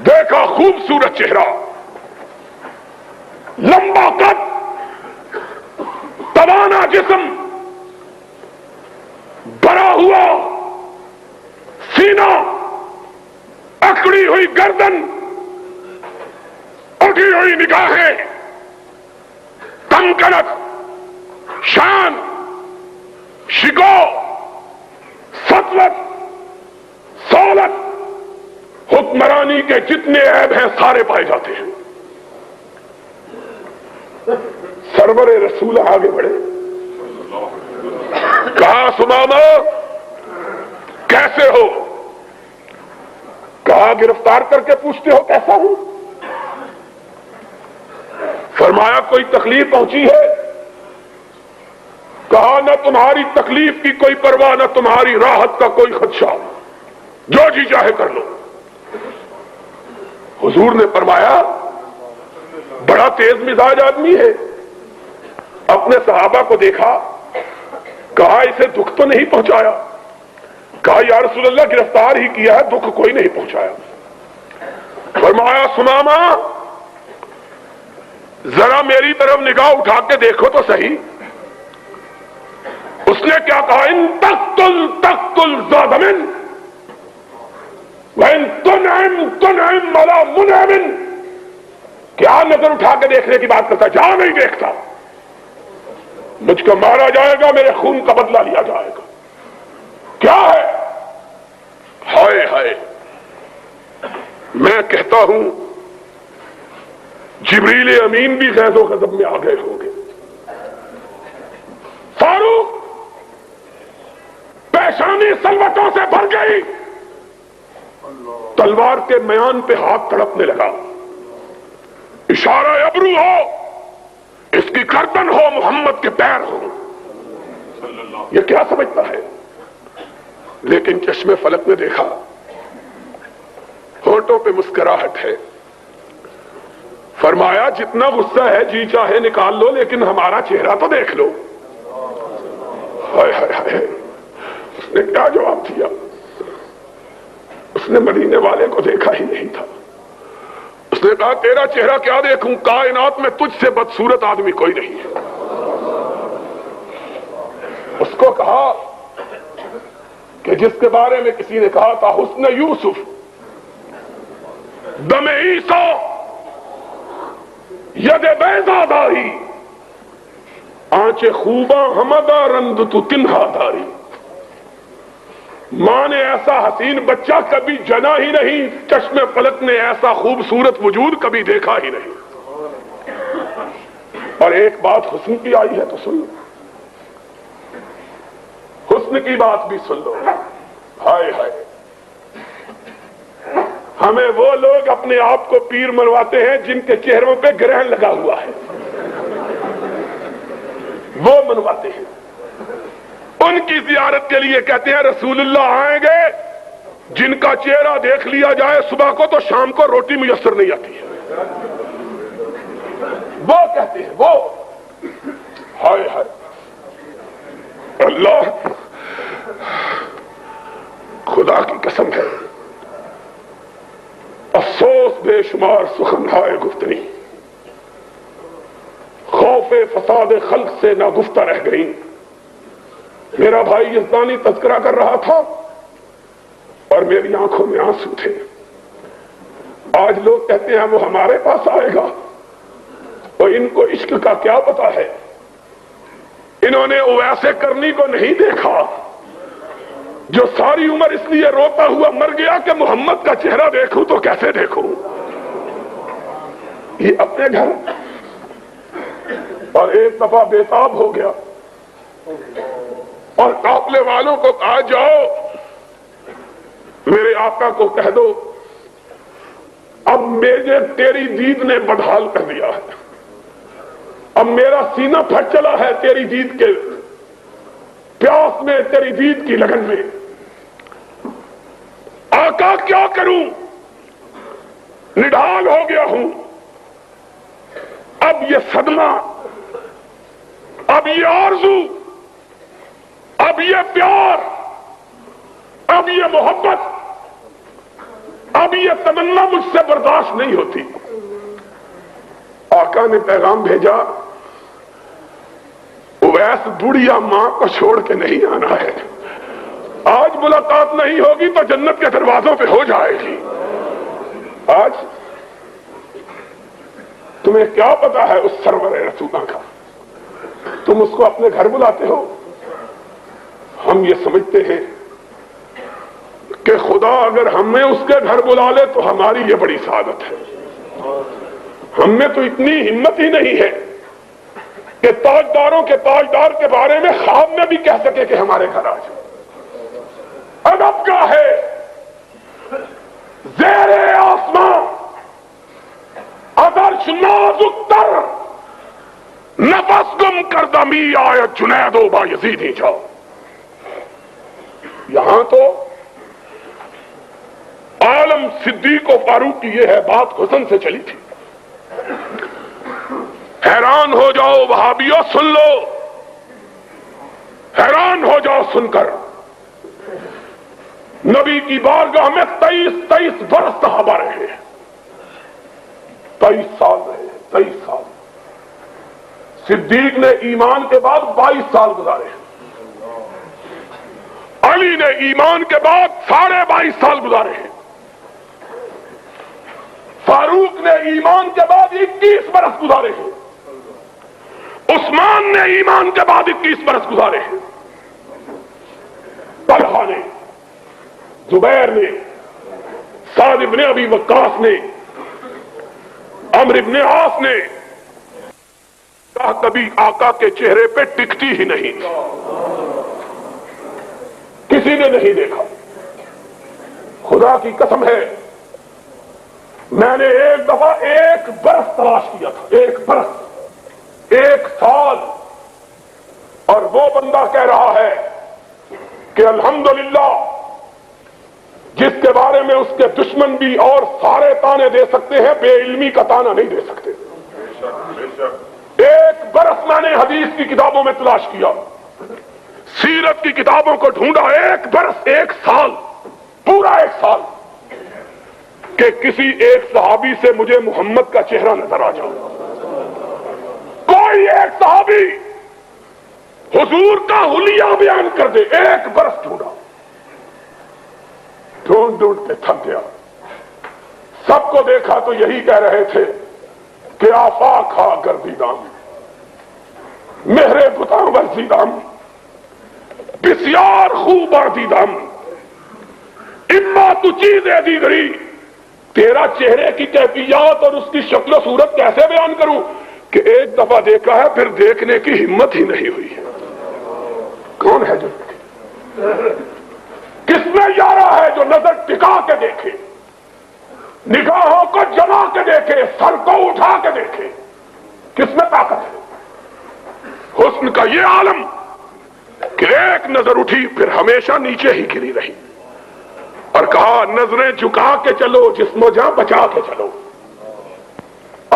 [SPEAKER 1] دیکھا خوبصورت چہرہ، لمبا قد، توانا جسم، بھرا ہوا سینہ، اکڑی ہوئی گردن، اٹھی ہوئی نگاہیں، تنکرت، شان، شکو، سطوت، سولت، حکمرانی کے جتنے عیب ہیں سارے پائے جاتے ہیں۔ سرور رسول آگے بڑھے، کہا سمامہ کیسے ہو؟ کہا گرفتار کر کے پوچھتے ہو کیسا ہوں؟ فرمایا کوئی تکلیف پہنچی ہے؟ کہا نہ تمہاری تکلیف کی کوئی پرواہ، نہ تمہاری راحت کا کوئی خدشہ، جو جی چاہے کر لو۔ حضور نے فرمایا بڑا تیز مزاج آدمی ہے، اپنے صحابہ کو دیکھا، کہا اسے دکھ تو نہیں پہنچایا؟ کہا یا رسول اللہ گرفتار ہی کیا ہے، دکھ کوئی نہیں پہنچایا۔ فرمایا سمامہ ذرا میری طرف نگاہ اٹھا کے دیکھو تو صحیح۔ اس نے کیا کہا؟ ان تقتل تقتل ذا دم وان تنعم تنعم علی منعم۔ کیا نظر اٹھا کے دیکھنے کی بات کرتا؟ جہاں نہیں دیکھتا، مجھ کو مارا جائے گا، میرے خون کا بدلہ لیا جائے گا۔ کیا ہے؟ ہائے ہائے، میں کہتا ہوں جبریل امین بھی غیظ و غضب میں آ گئے ہوں گے۔ فاروق پیشانی سلوٹوں سے بھر گئی، تلوار کے میان پہ ہاتھ تڑپنے لگا، اشارہ ابرو ہو، اس کی گردن ہو، محمد کے پیر ہو۔ یہ کیا سمجھتا ہے؟ لیکن چشمے فلک نے دیکھا، ہونٹوں پہ مسکراہٹ ہے۔ فرمایا جتنا غصہ ہے جی چاہے نکال لو، لیکن ہمارا چہرہ تو دیکھ لو۔ ہائے ہائے ہائے، اس نے کیا جواب دیا؟ اس نے مدینے والے کو دیکھا ہی نہیں تھا۔ اس نے کہا تیرا چہرہ کیا دیکھوں، کائنات میں تجھ سے بدصورت آدمی کوئی نہیں ہے۔ اس کو کہا کہ جس کے بارے میں کسی نے کہا تھا حسن یوسف دم عیسیٰ ید بیضا داری، آنچ خوباں ہمدا رند تو تنہا داری۔ ماں نے ایسا حسین بچہ کبھی جنا ہی نہیں، چشم فلک نے ایسا خوبصورت وجود کبھی دیکھا ہی نہیں۔ اور ایک بات حسن کی آئی ہے تو سن لو، حسن کی بات بھی سن لو۔ ہائے ہائے، ہمیں وہ لوگ اپنے آپ کو پیر منواتے ہیں جن کے چہروں پہ گرہن لگا ہوا ہے، وہ منواتے ہیں۔ ان کی زیارت کے لیے کہتے ہیں رسول اللہ آئیں گے، جن کا چہرہ دیکھ لیا جائے صبح کو تو شام کو روٹی میسر نہیں آتی ہے، وہ کہتے ہیں وہ۔ ہائے ہائے، اللہ خدا کی قسم ہے، افسوس بے شمار سخن ہائے گفتنی، خوف فساد خلق سے نہ گفتہ رہ گئی۔ میرا بھائی یزدانی تذکرہ کر رہا تھا اور میری آنکھوں میں آنسو تھے۔ آج لوگ کہتے ہیں وہ ہمارے پاس آئے گا، اور ان کو عشق کا کیا پتا ہے، انہوں نے ویسے کرنی کو نہیں دیکھا جو ساری عمر اس لیے روتا ہوا مر گیا کہ محمد کا چہرہ دیکھوں تو کیسے دیکھوں۔ یہ اپنے گھر اور ایک دفعہ بےتاب ہو گیا اور قافلے والوں کو کہا جاؤ میرے آقا کو کہہ دو اب میرے تیری دید نے بدحال کر دیا ہے، اب میرا سینہ پھٹ چلا ہے تیری دید کے پیاس میں، تیری دید کی لگن میں، آقا کیا کروں، نڈھال ہو گیا ہوں، اب یہ صدمہ، اب یہ آرزو، اب یہ پیار، اب یہ محبت، اب یہ تمنا مجھ سے برداشت نہیں ہوتی۔ آقا نے پیغام بھیجا اویس بڑھیا ماں کو چھوڑ کے نہیں آنا ہے، آج ملاقات نہیں ہوگی تو جنت کے دروازوں پہ ہو جائے گی۔ آج تمہیں کیا پتا ہے اس سرور رسولہ کا، تم اس کو اپنے گھر بلاتے ہو۔ ہم یہ سمجھتے ہیں کہ خدا اگر ہمیں اس کے گھر بلا لے تو ہماری یہ بڑی سعادت ہے۔ ہم میں تو اتنی ہمت ہی نہیں ہے کہ تاجداروں کے تاجدار کے بارے میں خواب میں بھی کہہ سکے کہ ہمارے گھر آ جائے۔ ادب کیا ہے زیر آسمان ادرش نازک تر نفس گم کردہ می آئے جنید و با یزیدی جاؤ۔ یہاں تو عالم صدیق و فاروق کی یہ ہے بات حسن سے چلی تھی۔ حیران ہو جاؤ وہابیو سن لو، حیران ہو جاؤ سن کر، نبی کی بارگاہ میں 23 برس صحابہ رہے، 23 سال رہے، 23 سال۔ صدیق نے ایمان کے بعد 22 سال گزارے، علی نے ایمان کے بعد 22.5 سال گزارے ہیں، فاروق نے ایمان کے بعد 21 برس گزارے ہیں، عثمان نے ایمان کے بعد 21 برس گزارے ہیں، طلحہ نے، زبیر نے، سعد ابن ابی وقاص نے، عمرو ابن عاص نے کبھی آقا کے چہرے پہ ٹکتی ہی نہیں، کسی نے نہیں دیکھا۔ خدا کی قسم ہے میں نے ایک دفعہ 1 برس تلاش کیا تھا، 1 برس، 1 سال، اور وہ بندہ کہہ رہا ہے کہ الحمدللہ جس کے بارے میں اس کے دشمن بھی اور سارے تانے دے سکتے ہیں، بے علمی کا تانا نہیں دے سکتے۔ 1 برس میں نے حدیث کی کتابوں میں تلاش کیا، سیرت کی کتابوں کو ڈھونڈا، 1 برس، 1 سال، پورا 1 سال، کہ کسی ایک صحابی سے مجھے محمد کا چہرہ نظر آ جائے، کوئی ایک صحابی حضور کا حلیہ بیان کر دے۔ 1 برس ڈھونڈا، ڈھونڈ ڈھونڈ کے تھک گیا۔ سب کو دیکھا تو یہی کہہ رہے تھے کہ آفاق ہا گردیدام مہرے بتاں ورزیدام بسیار خوب آدیدام اما تو چیزیں دیگری۔ تیرا چہرے کی کیفیات اور اس کی شکل و صورت کیسے بیان کروں کہ ایک دفعہ دیکھا ہے پھر دیکھنے کی ہمت ہی نہیں ہوئی ہے۔ کون ہے جو کس میں یارہ ہے جو نظر ٹکا کے دیکھے، نگاہوں کو جما کے دیکھے، سر کو اٹھا کے دیکھے؟ کس میں طاقت ہے؟ حسن کا یہ عالم کہ ایک نظر اٹھی پھر ہمیشہ نیچے ہی گری رہی، اور کہا نظریں جھکا کے چلو، جسم و جاں بچا کے چلو۔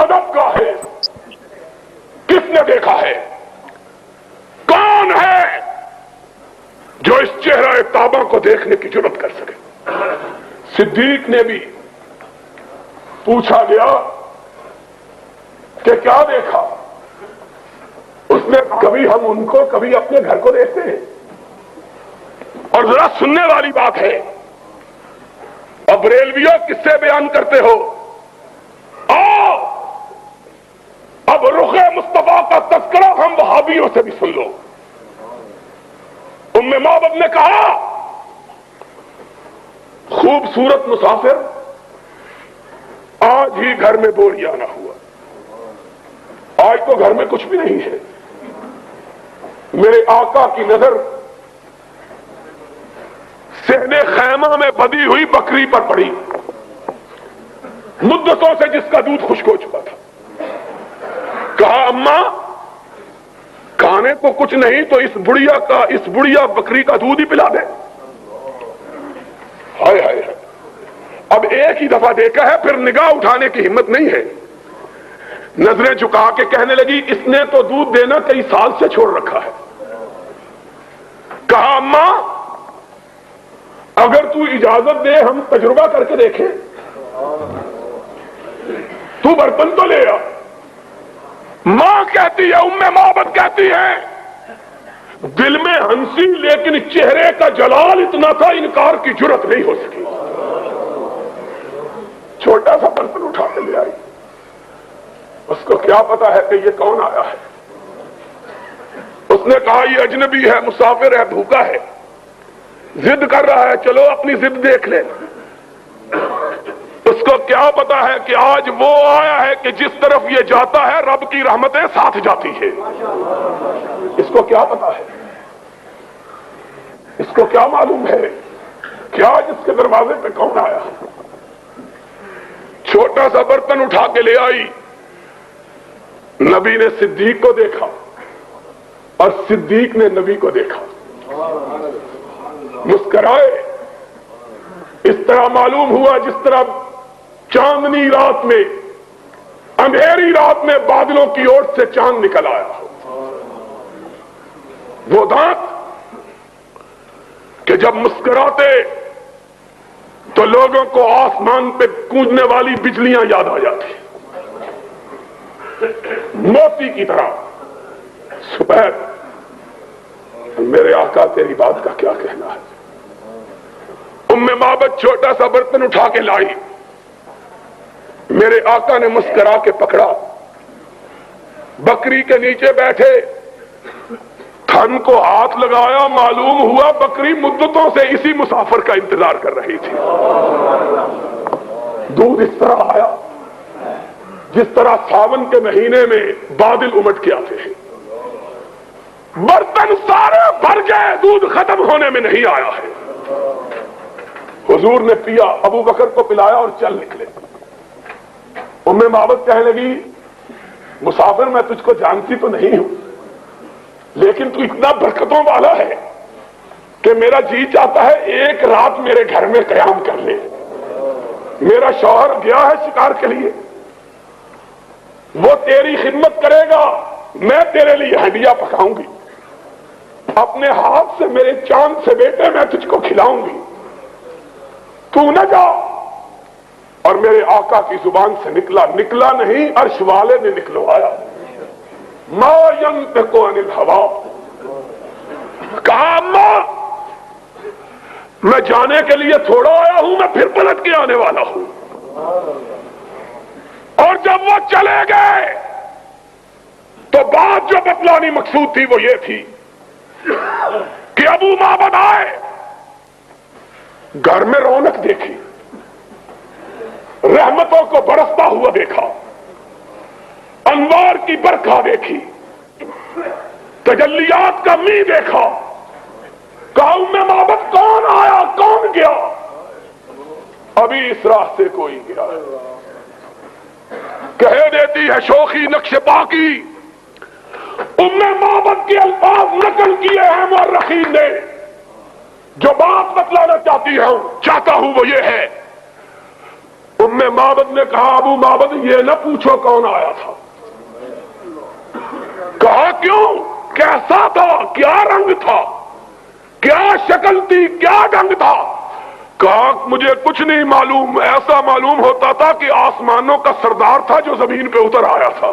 [SPEAKER 1] ادب کا ہے، کس نے دیکھا ہے؟ کون ہے جو اس چہرہ تابہ کو دیکھنے کی جرات کر سکے؟ صدیق نے بھی پوچھا گیا کہ کیا دیکھا؟ اس نے کبھی ہم ان کو کبھی اپنے گھر کو دیکھتے ہیں؟ اور ذرا سننے والی بات ہے، اب ریلویوں کس سے بیان کرتے ہو؟ آؤ اب رخ مصطفیٰ کا تذکرہ ہم وہابیوں سے بھی سن لو۔ ام معبد نے کہا خوبصورت مسافر آج ہی گھر میں بوری آنا ہوا، آج تو گھر میں کچھ بھی نہیں ہے. میرے آقا کی نظر صحن خیمہ میں بدی ہوئی بکری پر پڑی، مدتوں سے جس کا دودھ خشک ہو چکا تھا. کہا اماں کھانے کو کچھ نہیں تو اس بڑھیا بکری کا دودھ ہی پلا دیں. ہائے ہائے ہائے. اب ایک ہی دفعہ دیکھا ہے، پھر نگاہ اٹھانے کی ہمت نہیں ہے. نظریں جھکا کے کہنے لگی اس نے تو دودھ دینا کئی سال سے چھوڑ رکھا ہے. کہا اماں اگر تو اجازت دے ہم تجربہ کر کے دیکھیں. تو برتن تو لے آ. ماں کہتی ہے، ام معبد کہتی ہے، دل میں ہنسی لیکن چہرے کا جلال اتنا تھا انکار کی جرت نہیں ہو سکی. چھوٹا سا برتن اٹھا کے لے آئی. اس کو کیا پتا ہے کہ یہ کون آیا ہے. اس نے کہا یہ اجنبی ہے، مسافر ہے، بھوکا ہے، ضد کر رہا ہے، چلو اپنی ضد دیکھ لے. اس کو کیا پتا ہے کہ آج وہ آیا ہے کہ جس طرف یہ جاتا ہے رب کی رحمتیں ساتھ جاتی ہے. اس کو کیا پتا ہے، اس کو کیا معلوم ہے کہ آج اس کے دروازے پہ کون آیا. چھوٹا سا برتن اٹھا کے لے آئی. نبی نے صدیق کو دیکھا اور صدیق نے نبی کو دیکھا، مسکرائے. اس طرح معلوم ہوا جس طرح چاندنی رات میں، اندھیری رات میں بادلوں کی اوٹ سے چاند نکل آیا. وہ دانت کہ جب مسکراتے تو لوگوں کو آسمان پہ گونجنے والی بجلیاں یاد آ جاتی، موتی کی طرح سفید. میرے آقا تیری بات کا کیا کہنا ہے. ام معبد چھوٹا سا برتن اٹھا کے لائی. میرے آقا نے مسکرا کے پکڑا، بکری کے نیچے بیٹھے، تھن کو ہاتھ لگایا. معلوم ہوا بکری مدتوں سے اسی مسافر کا انتظار کر رہی تھی. دودھ اس طرح آیا جس طرح ساون کے مہینے میں بادل امٹ کے آتے ہیں. برتن سارے بھر گئے، دودھ ختم ہونے میں نہیں آیا ہے. حضور نے پیا، ابو بکر کو پلایا اور چل نکلے. ام معبد کہنے لگی مسافر میں تجھ کو جانتی تو نہیں ہوں، لیکن تو اتنا برکتوں والا ہے کہ میرا جی چاہتا ہے ایک رات میرے گھر میں قیام کر لے. میرا شوہر گیا ہے شکار کے لیے، وہ تیری خدمت کرے گا، میں تیرے لیے ہنڈیا پکاؤں گی، اپنے ہاتھ سے میرے چاند سے بیٹے میں تجھ کو کھلاؤں گی، تو نہ جا. اور میرے آقا کی زبان سے نکلا نہیں، عرش والے نے نکلوایا. ما ينطق عن الهوى. کہا اماں میں جانے کے لیے تھوڑا آیا ہوں، میں پھر پلٹ کے آنے والا ہوں. اور جب وہ چلے گئے تو بات جو بتلانی مقصود تھی وہ یہ تھی کہ ابو معبد آئے، گھر میں رونق دیکھی، رحمتوں کو برستا ہوا دیکھا، انوار کی برکھا دیکھی، تجلیات کا می دیکھا. کہا ام معبد کون آیا کون گیا؟ ابھی اس راستے کوئی گیا. کہہ دیتی ہے شوخی نقش پا کی. ام معبد کے الفاظ نقل کیے ہیں مورخین نے. جو بات بتلانا چاہتا ہوں وہ یہ ہے، ام معبد نے کہا ابو معبد یہ نہ پوچھو کون آیا تھا. کہا کیوں؟ کیسا تھا؟ کیا رنگ تھا؟ کیا شکل تھی؟ کیا ڈنگ تھا؟ کہا مجھے کچھ نہیں معلوم، ایسا معلوم ہوتا تھا کہ آسمانوں کا سردار تھا جو زمین پہ اتر آیا تھا.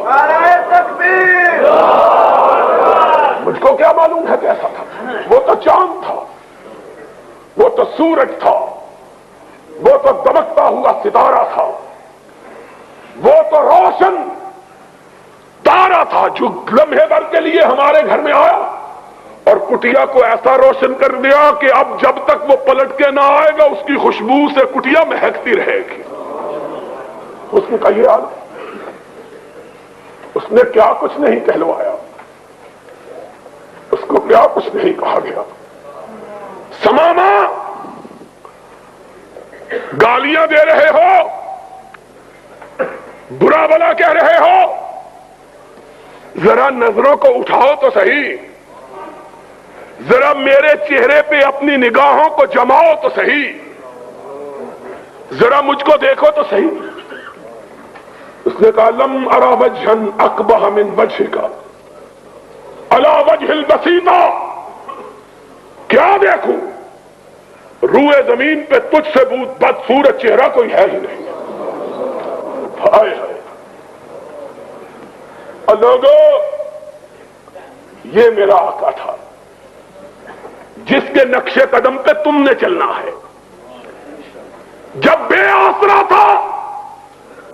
[SPEAKER 1] مجھ کو کیا معلوم ہے کیسا تھا. وہ تو چاند تھا، وہ تو سورج تھا، وہ تو دمکتا ہوا ستارہ تھا، وہ تو روشن تارا تھا جو لمحے بھر کے لیے ہمارے گھر میں آیا اور کٹیا کو ایسا روشن کر دیا کہ اب جب تک وہ پلٹ کے نہ آئے گا اس کی خوشبو سے کٹیا مہکتی رہے گی. حسن کا یہ حال، اس اس نے کیا کچھ نہیں کہلوایا، اس کو کیا کچھ نہیں کہا گیا۔ سماما گالیاں دے رہے ہو، برا بلا کہہ رہے ہو، ذرا نظروں کو اٹھاؤ تو صحیح، ذرا میرے چہرے پہ اپنی نگاہوں کو جماؤ تو صحیح، ذرا مجھ کو دیکھو تو صحیح۔ اس نے کہا لم ارى وجها اقبح من وجهك على وجه البسيطة، کیا دیکھوں، روئے زمین پہ تجھ سے بدصورت چہرہ کوئی ہے ہی نہیں۔ ہائے ہائے لوگو، یہ میرا آقا تھا جس کے نقش قدم پہ تم نے چلنا ہے۔ جب بے آسرا تھا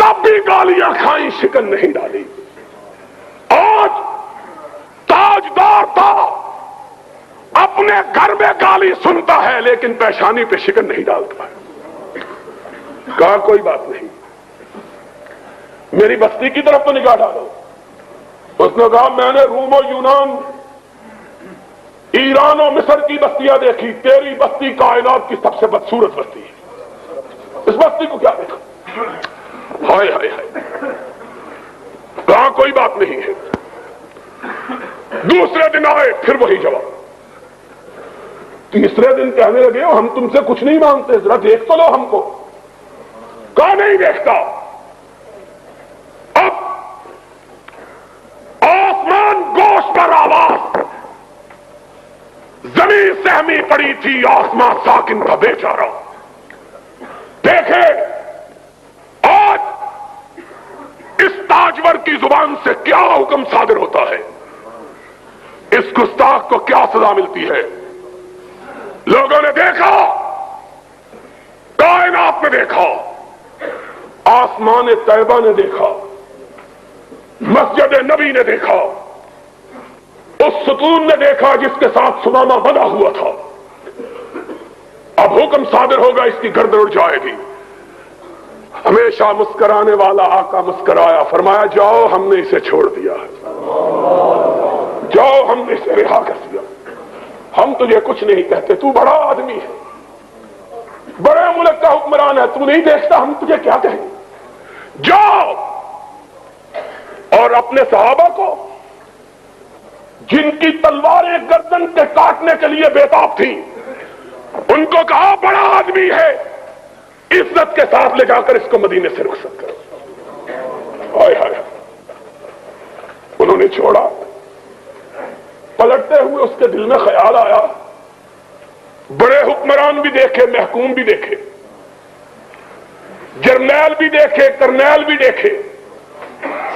[SPEAKER 1] تب بھی گالیاں کھائیں، شکن نہیں ڈالی۔ آج تاجدار تھا، اپنے گھر میں گالی سنتا ہے لیکن پیشانی پہ شکن نہیں ڈالتا ہے۔ کہا کوئی بات نہیں، میری بستی کی طرف تو نگاہ ڈالو۔ اس نے کہا میں نے روم و یونان، ایران و مصر کی بستیاں دیکھی، تیری بستی کائنات کی سب سے بدصورت بستی ہے، اس بستی کو کیا دیکھا؟ ہائے ہائے ہائے، کہاں کوئی بات نہیں ہے۔ دوسرے دن آئے، پھر وہی جواب۔ تیسرے دن کہنے لگے ہم تم سے کچھ نہیں مانگتے، ذرا دیکھ تو لو ہم کو۔ کہاں نہیں دیکھتا۔ اب آسمان گوش پر آواز، زمین سہمی پڑی تھی، آسمان ساکن تھا بیچارہ۔ دیکھے آج اس تاجور کی زبان سے کیا حکم صادر ہوتا ہے، اس گستاخ کو کیا سزا ملتی ہے۔ لوگوں نے دیکھا، کائنات نے دیکھا، آسمان طیبہ نے دیکھا، مسجد نبی نے دیکھا، اس ستون نے دیکھا جس کے ساتھ سمامہ بنا ہوا تھا۔ اب حکم صادر ہوگا، اس کی گردن اڑ جائے گی۔ ہمیشہ مسکرانے والا آقا مسکرایا، فرمایا جاؤ ہم نے اسے چھوڑ دیا ہے، جاؤ ہم نے اسے رہا کر دیا، ہم تجھے کچھ نہیں کہتے، تو بڑا آدمی ہے، بڑے ملک کا حکمران ہے، تو نہیں دیکھتا ہم تجھے کیا کہیں۔ جاؤ اور اپنے صحابہ کو جن کی تلواریں گردن کے کاٹنے کے لیے بےتاب تھیں، ان کو کہا بڑا آدمی ہے، عزت کے ساتھ لے جا کر اس کو مدینے سے رخصت کرو۔ ہائے ہائے، انہوں نے چھوڑا۔ پلٹتے ہوئے اس کے دل میں خیال آیا، بڑے حکمران بھی دیکھے، محکوم بھی دیکھے، جرنیل بھی دیکھے، کرنیل بھی دیکھے،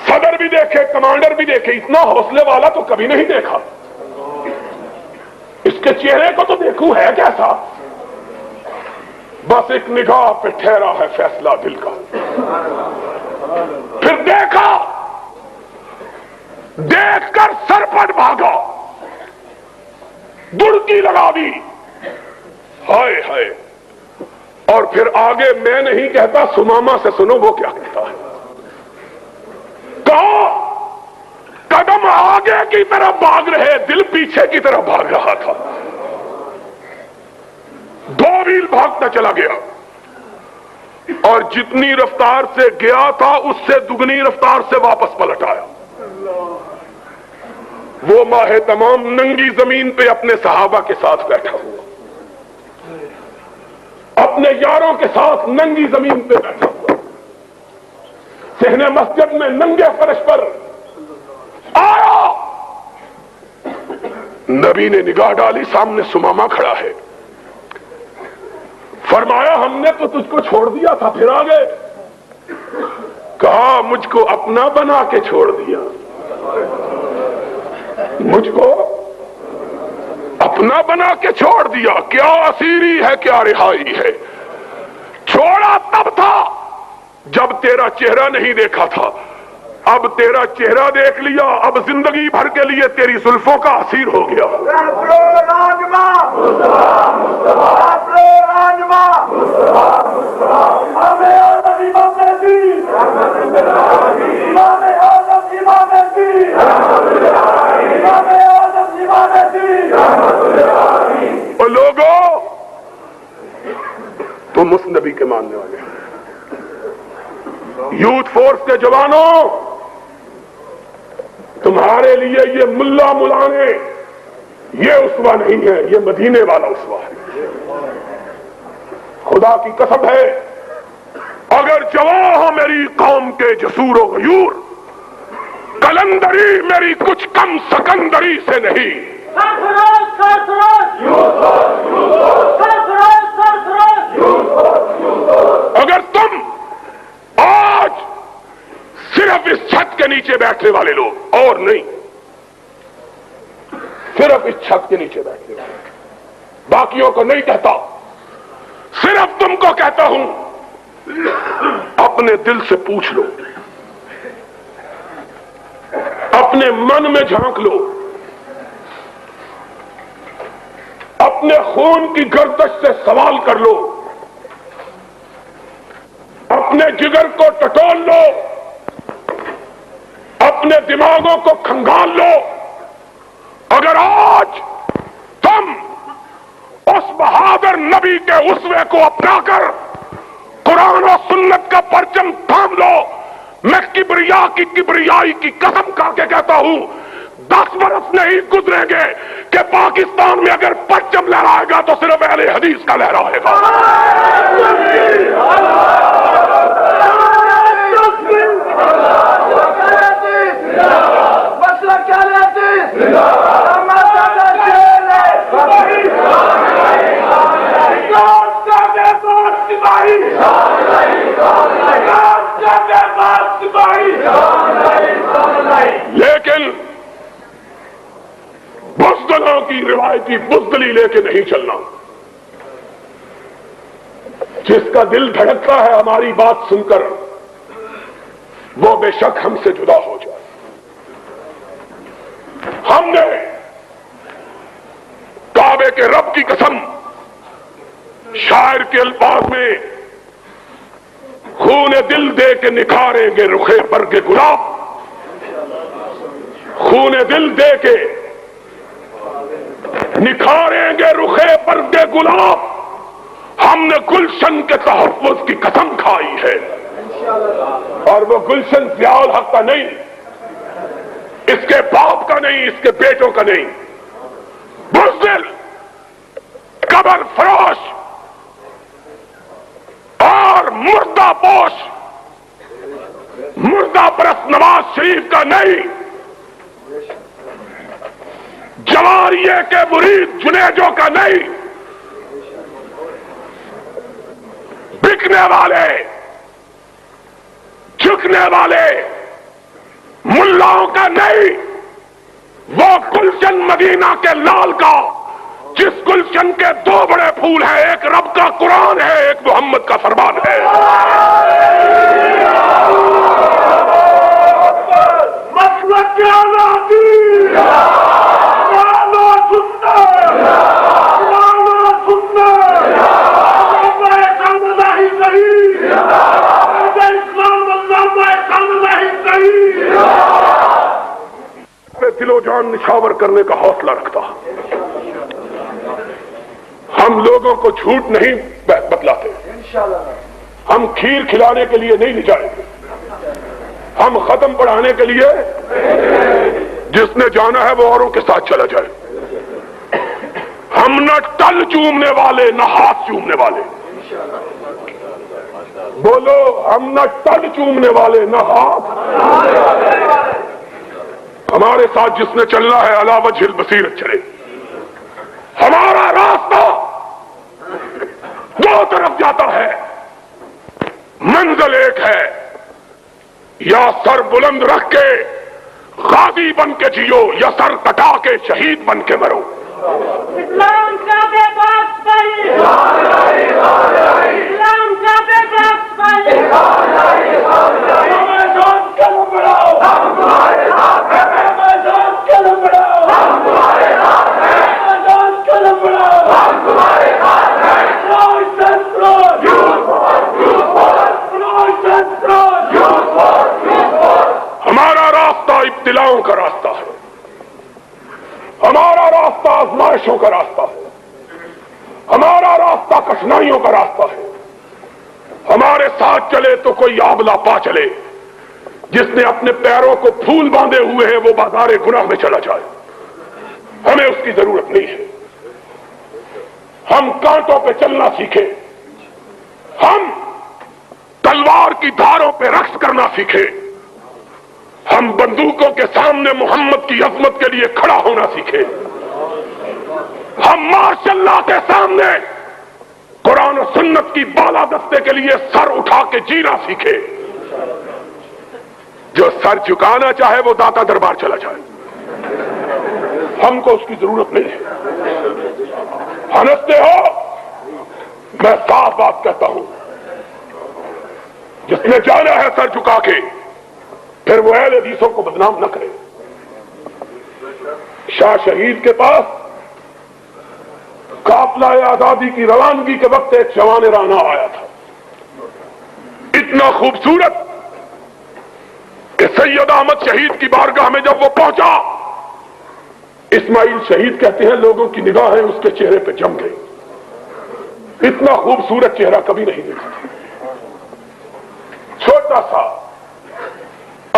[SPEAKER 1] صدر بھی دیکھے، کمانڈر بھی دیکھے، اتنا حوصلے والا تو کبھی نہیں دیکھا۔ اس کے چہرے کو تو دیکھوں ہے کیسا، بس ایک نگاہ پہ ٹھہرا ہے فیصلہ دل کا۔ پھر دیکھا، دیکھ کر سر پٹ بھاگا، دڑکی لگا دی، ہائے ہائے۔ اور پھر آگے میں نہیں کہتا، سمامہ سے سنو وہ کیا کہتا ہے۔ کہا قدم آگے کی طرف بھاگ رہے، دل پیچھے کی طرف بھاگ رہا تھا۔ 2 میل بھاگتا چلا گیا، اور جتنی رفتار سے گیا تھا اس سے دگنی رفتار سے واپس پلٹ آیا۔ وہ ماہ تمام ننگی زمین پہ اپنے صحابہ کے ساتھ بیٹھا ہوا، اپنے یاروں کے ساتھ ننگی زمین پہ بیٹھا ہوا، صحن مسجد میں ننگے فرش پر آیا۔ نبی نے نگاہ ڈالی، سامنے سمامہ کھڑا ہے۔ فرمایا ہم نے تو تجھ کو چھوڑ دیا تھا، پھر آ گئے۔ کہا مجھ کو اپنا بنا کے چھوڑ دیا، مجھ کو اپنا بنا کے چھوڑ دیا، کیا اسیری ہے کیا رہائی ہے۔ چھوڑا تب تھا جب تیرا چہرہ نہیں دیکھا تھا، اب تیرا چہرہ دیکھ لیا، اب زندگی بھر کے لیے تیری زلفوں کا اسیر ہو گیا۔ ماننے والے ہیں۔ یوتھ فورس کے جوانوں، تمہارے لیے یہ ملا ملانے یہ اسوہ نہیں ہے، یہ مدینے والا اسوہ ہے۔ خدا کی قسم ہے، اگر جواں میری قوم کے جسور و غیور، کلندری میری کچھ کم سکندری سے نہیں۔ اگر تم آج صرف اس چھت کے نیچے بیٹھنے والے لوگ، اور نہیں، صرف اس چھت کے نیچے بیٹھنے والے، باقیوں کو نہیں کہتا، صرف تم کو کہتا ہوں، اپنے دل سے پوچھ لو، اپنے من میں جھانک لو، اپنے خون کی گردش سے سوال کر لو، اپنے جگر کو ٹٹول لو، اپنے دماغوں کو کھنگال لو۔ اگر آج تم اس بہادر نبی کے اسوے کو اپنا کر قرآن و سنت کا پرچم تھام لو، میں کبریائی کی قسم کھا کے کہتا ہوں، 10 برس نہیں گزریں گے کہ پاکستان میں اگر پرچم لہرائے گا تو صرف اہل حدیث کا لہرائے گا۔ لیکن بزدلوں کی روایتی بزدلی لے کے نہیں چلنا۔ جس کا دل دھڑکتا ہے ہماری بات سن کر، وہ بے شک ہم سے جدا ہو جائے۔ ہم نے کعبے کے رب کی قسم، شاعر کے الفاظ میں، خون دل دے کے نکھاریں گے رخے برگ گلاب، خون دل دے کے نکھاریں گے رخے برگ گلاب، ہم نے گلشن کے تحفظ کی قسم کھائی ہے، اور وہ گلشن ضیاء الحق کا نہیں، اس کے باپ کا نہیں، اس کے بیٹوں کا نہیں، بزدل، قبر فروش اور مردہ پوش، مردہ پرست نواز شریف کا نہیں، جواریے کے مرید جنیجوں کا نہیں، بکنے والے جھکنے والے ملاؤں کا نہیں، وہ گلشن مدینہ کے لال کا، جس گلشن کے 2 بڑے پھول ہیں، ایک رب کا قرآن ہے، ایک محمد کا فرمان ہے۔ دل و جان نشاور کرنے کا حوصلہ رکھتا، ہم لوگوں کو جھوٹ نہیں بتلاتے، ہم کھیر کھلانے کے لیے نہیں لے جائیں گے، ہم ختم پڑھانے کے لیے، جس نے جانا ہے وہ اوروں کے ساتھ چلا جائے، ہم نہ ٹل چومنے والے نہ ہاتھ چومنے والے، بولو، ہم نہ ٹل چومنے والے نہ ہاتھ۔ ہمارے ساتھ جس نے چلنا ہے علی وجہ البصیرت چلے، ہمارا راستہ 2 طرف جاتا ہے، منزل ایک ہے، یا سر بلند رکھ کے غازی بن کے جیو، یا سر کٹا کے شہید بن کے مرو۔
[SPEAKER 2] اسلام کا بے باک بھائی، اسلام کا بے باک بھائی، قلم بڑھاؤ، ہم تمہارے ساتھ ہیں، قلم بڑھاؤ، ہم تمہارے ساتھ ہیں، قلم بڑھاؤ، ہم تمہارے ساتھ ہیں۔
[SPEAKER 1] ہمارا راستہ ابتلاؤں کا راستہ ہے، ہمارا راستہ آزمائشوں کا راستہ ہے، ہمارا راستہ کٹھنائیوں کا راستہ ہے، ہمارے ساتھ چلے تو کوئی آبلا پا چلے، جس نے اپنے پیروں کو پھول باندھے ہوئے ہیں وہ بازار گناہ میں چلا جائے، ہمیں اس کی ضرورت نہیں ہے۔ ہم کانٹوں پہ چلنا سیکھیں، ہم تلوار کی دھاروں پہ رقص کرنا سیکھیں، ہم بندوقوں کے سامنے محمد کی عظمت کے لیے کھڑا ہونا سیکھیں، ہم ماشاء اللہ کے سامنے قرآن و سنت کی بالادستے کے لیے سر اٹھا کے جینا سیکھے۔ جو سر جھکانا چاہے وہ داتا دربار چلا جائے، ہم کو اس کی ضرورت نہیں ہے۔ ہنستے ہو، میں صاف بات کہتا ہوں، جس نے جانا ہے سر جھکا کے، پھر وہ اہل حدیثوں کو بدنام نہ کرے۔ شاہ شہید کے پاس قافلہ آزادی کی روانگی کے وقت ایک جوان رانا آیا تھا، اتنا خوبصورت کہ سید احمد شہید کی بارگاہ میں جب وہ پہنچا، اسماعیل شہید کہتے ہیں لوگوں کی نگاہیں اس کے چہرے پہ جم گئی، اتنا خوبصورت چہرہ کبھی نہیں دیکھا، چھوٹا سا،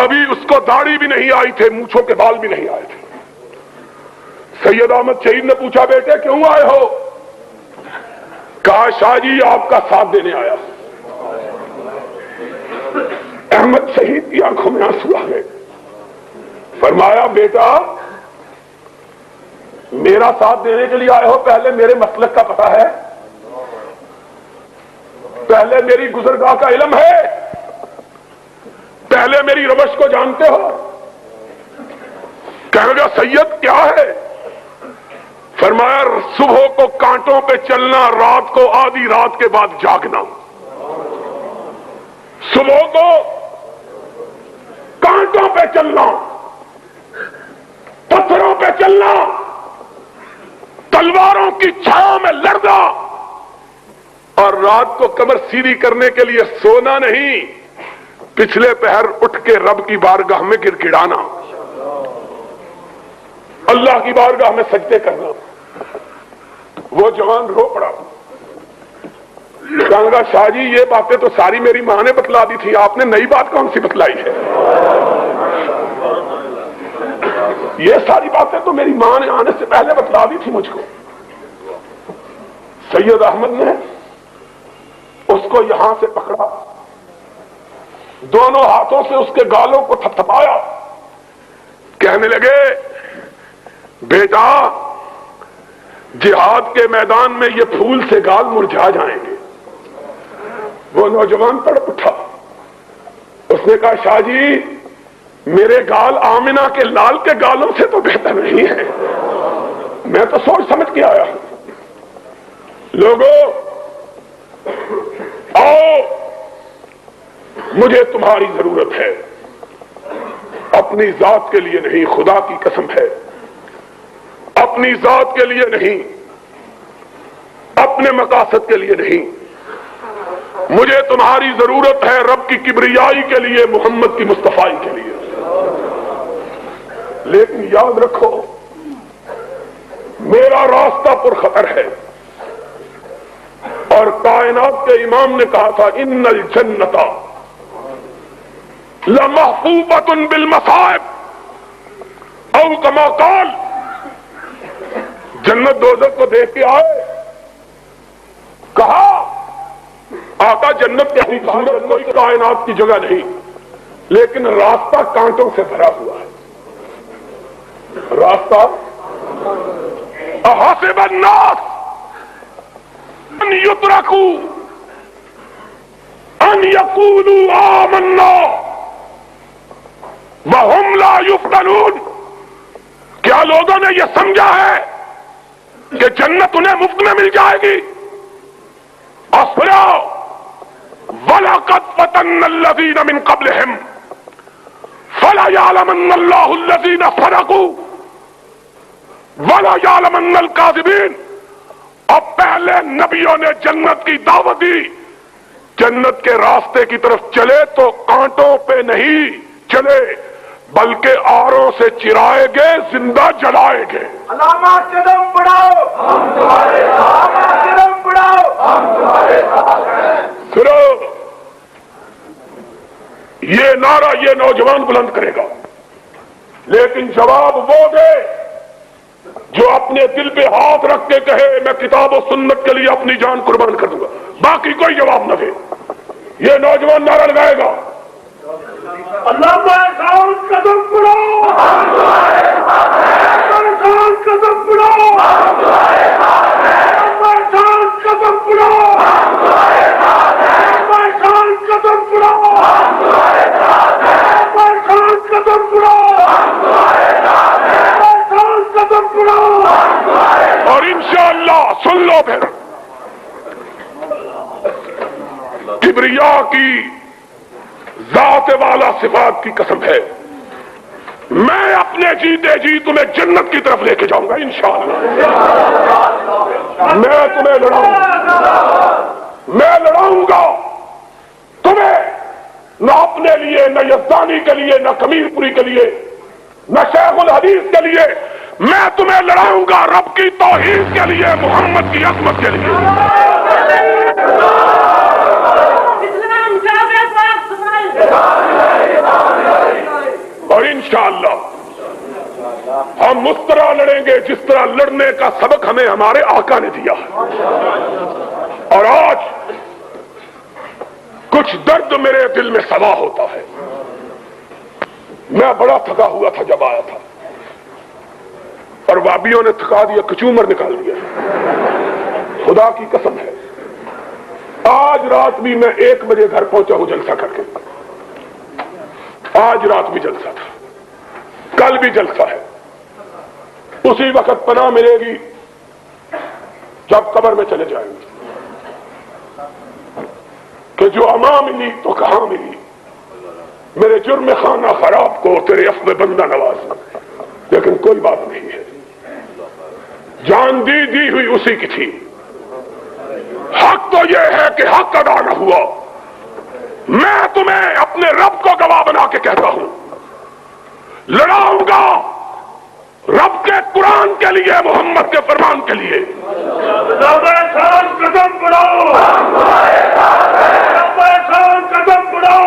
[SPEAKER 1] ابھی اس کو داڑھی بھی نہیں آئی تھے، مونچھوں کے بال بھی نہیں آئے تھے۔ سید احمد شہید نے پوچھا بیٹے کیوں آئے ہو؟ کہا شاہ جی آپ کا ساتھ دینے آیا۔ احمد شہید کی آنکھوں میں آنسو آ گئے، فرمایا بیٹا میرا ساتھ دینے کے لیے آئے ہو، پہلے میرے مسلک کا پتہ ہے، پہلے میری گزرگاہ کا علم ہے، پہلے میری روش کو جانتے ہو؟ کہنے لگا سید کیا ہے؟ فرمایا صبح کو کانٹوں پہ چلنا، رات کو آدھی رات کے بعد جاگنا۔ صبح کو کانٹوں پہ چلنا، پتھروں پہ چلنا، تلواروں کی چھاؤں میں لڑنا، اور رات کو کمر سیدھی کرنے کے لیے سونا نہیں، پچھلے پہر اٹھ کے رب کی بارگاہ میں گر گڑانا، اللہ کی بارگاہ میں سجدے کرنا۔ وہ جوان رو پڑا، کہنے لگا شاہ جی یہ باتیں تو ساری میری ماں نے بتلا دی تھی، آپ نے نئی بات کون سی بتلائی ہے؟ یہ ساری باتیں تو میری ماں نے آنے سے پہلے بتلا دی تھی مجھ کو۔ سید احمد نے اس کو یہاں سے پکڑا، دونوں ہاتھوں سے اس کے گالوں کو تھپتھپایا، کہنے لگے بیٹا جہاد کے میدان میں یہ پھول سے گال مرجھا جائیں گے۔ وہ نوجوان تڑپ اٹھا، اس نے کہا شاہ جی میرے گال آمنہ کے لال کے گالوں سے تو بہتر نہیں ہے، میں تو سوچ سمجھ کے آیا ہوں۔ لوگوں آؤ، مجھے تمہاری ضرورت ہے، اپنی ذات کے لیے نہیں، خدا کی قسم ہے، اپنی ذات کے لیے نہیں، اپنے مقاصد کے لیے نہیں، مجھے تمہاری ضرورت ہے رب کی کبریائی کے لیے، محمد کی مصطفائی کے لیے۔ لیکن یاد رکھو میرا راستہ پر خطر ہے، اور کائنات کے امام نے کہا تھا ان الجنت لمحفوظۃ بالمصائب، او کما قال، جنت دوزخ کو دیکھ کے آئے، کہا آقا جنت کے خوبصورت کوئی کائنات کی جگہ نہیں، لیکن راستہ کانٹوں سے بھرا ہوا ہے، راستہ۔ احسب الناس ان یترکوا ان یقولوا آمنا وہم لا یفتنون، کیا لوگوں نے یہ سمجھا ہے کہ جنت انہیں مفت میں مل جائے گی؟ اصبروا وَلَقَدْ فَتَنَّ الَّذِينَ مِن قَبْلِهِمْ فَلَيَعْلَمَنَّ اللَّهُ الَّذِينَ صَدَقُوا وَلَيَعْلَمَنَّ الْكَاذِبِينَ۔ اب پہلے نبیوں نے جنت کی دعوت دی، جنت کے راستے کی طرف چلے تو کانٹوں پہ نہیں چلے، بلکہ آروں سے چرائے گے، زندہ جلائے گے۔
[SPEAKER 2] علامہ قدم بڑھاؤ ہم تمہارے ساتھ، قدم بڑھاؤ ہم تمہارے ساتھ ہیں۔
[SPEAKER 1] سنو یہ نعرہ یہ نوجوان بلند کرے گا، لیکن جواب وہ دے جو اپنے دل پہ ہاتھ رکھ کے کہے میں کتاب و سنت کے لیے اپنی جان قربان کر دوں گا، باقی کوئی جواب نہ دے۔ یہ نوجوان نعرہ لگائے گا،
[SPEAKER 2] اللہ قدم بڑھاؤ، قدم بڑھاؤ، قدم بڑھاؤ، قدم بڑھاؤ، قدم بڑھاؤ، قدم بڑھاؤ،
[SPEAKER 1] اور انشاءاللہ سن لو پھر، کبریا کی ذات والا صفات کی قسم ہے، میں اپنے جیتے جی تمہیں جنت کی طرف لے کے جاؤں گا انشاءاللہ۔ میں تمہیں لڑاؤں گا تمہیں، نہ اپنے لیے، نہ یزدانی کے لیے، نہ کمیر پوری کے لیے، نہ شیخ الحدیث کے لیے، میں تمہیں لڑاؤں گا رب کی توحید کے لیے، محمد کی عظمت کے لیے۔ اور انشاءاللہ ہم اس طرح لڑیں گے جس طرح لڑنے کا سبق ہمیں ہمارے آقا نے دیا ہے۔ اور آج کچھ درد میرے دل میں سوا ہوتا ہے، میں بڑا تھکا ہوا تھا جب آیا تھا، اور وابیوں نے تھکا دیا، کچومر نکال دیا، خدا کی قسم ہے۔ آج رات بھی میں 1 بجے گھر پہنچا ہوں جلسہ کر کے، آج رات بھی جلسہ تھا، کل بھی جلسہ ہے، اسی وقت پناہ ملے گی جب قبر میں چلے جائیں گے کہ جو اما ملی تو کہاں ملی، میرے جرم خانہ خراب کو تیرے عفو بندہ نواز، لیکن کوئی بات نہیں ہے، جان دی ہوئی اسی کی تھی، حق تو یہ ہے کہ حق ادا نہ ہوا۔ میں تمہیں اپنے رب کو گواہ بنا کے کہتا ہوں، لڑاؤں گا رب کے قرآن کے لیے، محمد کے فرمان کے لیے۔
[SPEAKER 2] قدم بڑھاؤ، قدم بڑھاؤ،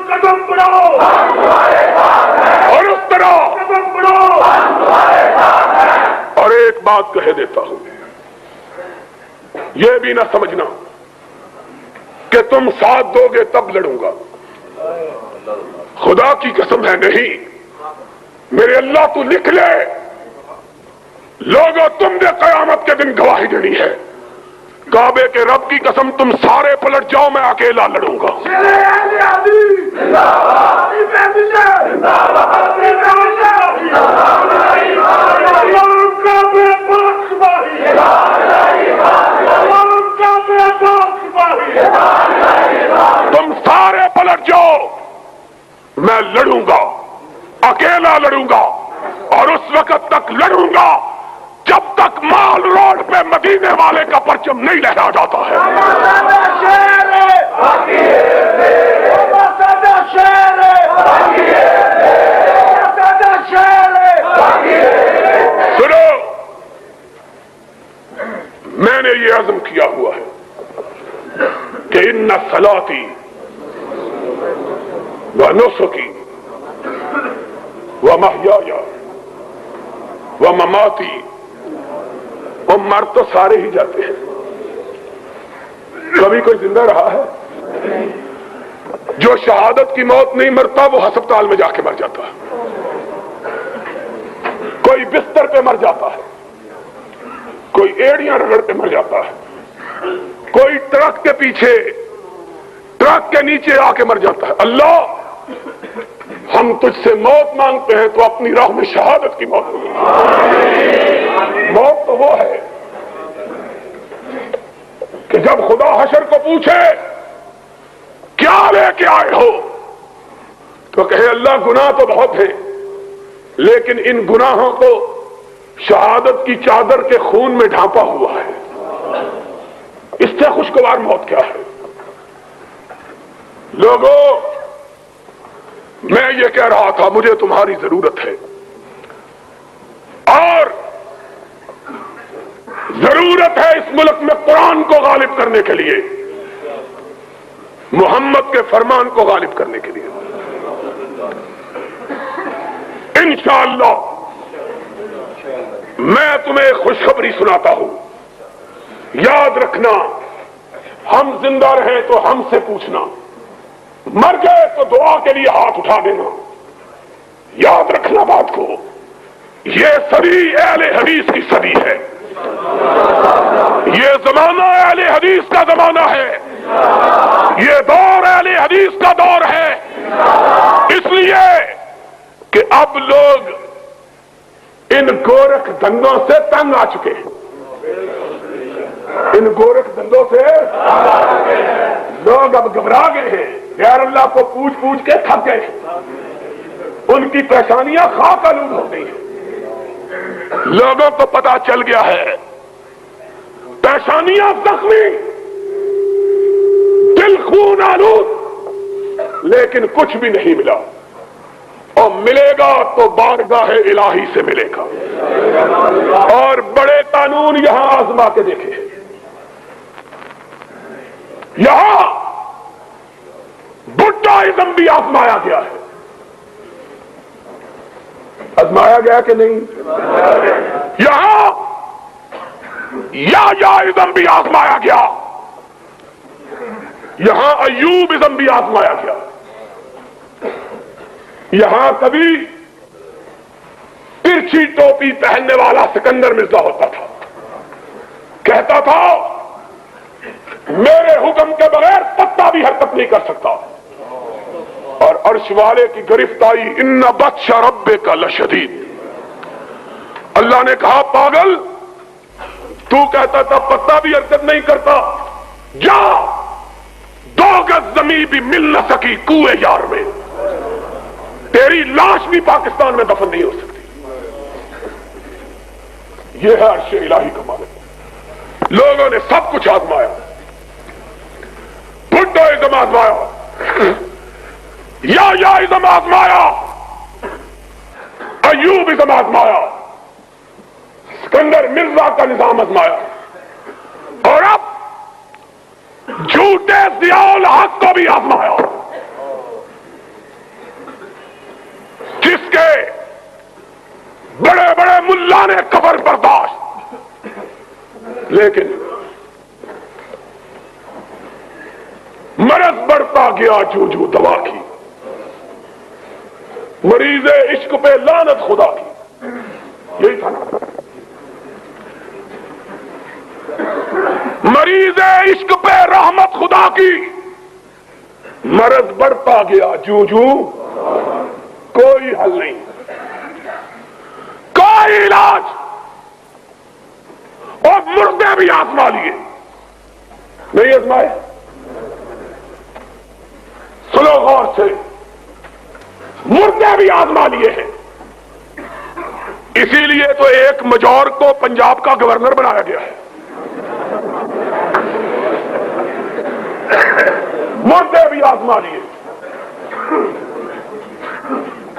[SPEAKER 2] قدم بڑھاؤ،
[SPEAKER 1] اور اس طرح
[SPEAKER 2] قدم بڑھاؤ۔
[SPEAKER 1] اور ایک بات کہہ دیتا ہوں، یہ بھی نہ سمجھنا کہ تم ساتھ دو گے تب لڑوں گا، خدا کی قسم ہے نہیں، میرے اللہ تو لکھ لے، لوگوں تم نے قیامت کے دن گواہی دینی ہے، کعبے کے رب کی قسم تم سارے پلٹ جاؤ، میں اکیلا لڑوں گا۔ تم سارے پلٹ جاؤ، میں لڑوں گا، اکیلا لڑوں گا، اور اس وقت تک لڑوں گا جب تک مال روڈ پہ مدینے والے کا پرچم نہیں لہرا جاتا ہے۔ سنو، میں نے یہ عزم کیا ہوا ہے کہ ان صلاتی و نسکی و محیای و مماتی، وہ مر تو سارے ہی جاتے ہیں، کبھی کوئی زندہ رہا ہے؟ جو شہادت کی موت نہیں مرتا وہ ہسپتال میں جا کے مر جاتا ہے، کوئی بستر پہ مر جاتا ہے، کوئی ایڑیاں رگڑ کے مر جاتا ہے، کوئی ٹرک کے پیچھے، ٹرک کے نیچے آ کے مر جاتا ہے۔ اللہ، ہم تجھ سے موت مانگتے ہیں تو اپنی راہ میں شہادت کی موت مانگتے۔ موت تو وہ ہے کہ جب خدا حشر کو پوچھے کیا لے کے آئے ہو، تو کہے اللہ گناہ تو بہت ہے، لیکن ان گناہوں کو شہادت کی چادر کے خون میں ڈھانپا ہوا ہے، اس سے خوشگوار موت کیا ہے؟ لوگوں، میں یہ کہہ رہا تھا مجھے تمہاری ضرورت ہے، اور ضرورت ہے اس ملک میں قرآن کو غالب کرنے کے لیے، محمد کے فرمان کو غالب کرنے کے لیے انشاءاللہ میں تمہیں خوشخبری سناتا ہوں. یاد رکھنا، ہم زندہ رہیں تو ہم سے پوچھنا، مر گئے تو دعا کے لیے ہاتھ اٹھا دینا. یاد رکھنا بات کو، یہ صدی اہل حدیث کی صدی ہے، یہ زمانہ اہل حدیث کا زمانہ ہے، یہ دور اہل حدیث کا دور ہے. اس لیے کہ اب لوگ ان گورکھ دنگوں سے تنگ آ چکے ہیں. ان گورکھ دنگوں سے لوگ اب گھبرا گئے ہیں، غیر اللہ کو پوچھ پوچھ کے تھک گئے ہیں. ان کی پریشانیاں خاک آلود ہو گئی ہیں. لوگوں کو پتا چل گیا ہے، پریشانیاں زخمی، دل خون آلود، لیکن کچھ بھی نہیں ملا. اور ملے گا تو بارگاہ الہی سے ملے گا. اور بڑے قانون یہاں آزما کے دیکھے، یہاں بڈھائزم بھی آزمایا گیا ہے. آزمایا گیا کہ نہیں؟ یہاں یاازم بھی آزمایا گیا، یہاں ایوبزم بھی آزمایا گیا. یہاں کبھی ترچھی ٹوپی پہننے والا سکندر مرزا ہوتا تھا، کہتا تھا میرے حکم کے بغیر پتا بھی حرکت نہیں کر سکتا. اور عرش والے کی گرفت آئی، ان بطش ربک لشدید. اللہ نے کہا پاگل، تو کہتا تھا پتا بھی حرکت نہیں کرتا، جا 2 گز زمین بھی مل نہ سکی کوئے یار میں، تیری لاش بھی پاکستان میں دفن نہیں ہو سکتی. یہ ہے عرش الہی کا مالک. لوگوں نے سب کچھ آزمایا، بڈھائزم آزمایا، یاازم آزمایا، ایوبزم آزمایا، سکندر مرزا کا نظام آزمایا، اور اب جھوٹے ضیاء الحق کو بھی آزمایا، جس کے بڑے بڑے ملا نے قبر برداشت، لیکن مرض بڑھتا گیا جو دوا کی. مریض عشق پہ لعنت خدا کی، یہی تھا نا. مریض عشق پہ رحمت خدا کی. مرض بڑھتا گیا جو کوئی حل نہیں، کوئی علاج. اور مردے بھی آزما لیے، نہیں آزمائے؟ سنو غور سے، مردے بھی آزما لیے ہیں. اسی لیے تو ایک مجور کو پنجاب کا گورنر بنایا گیا ہے. مردے بھی آزما لیے،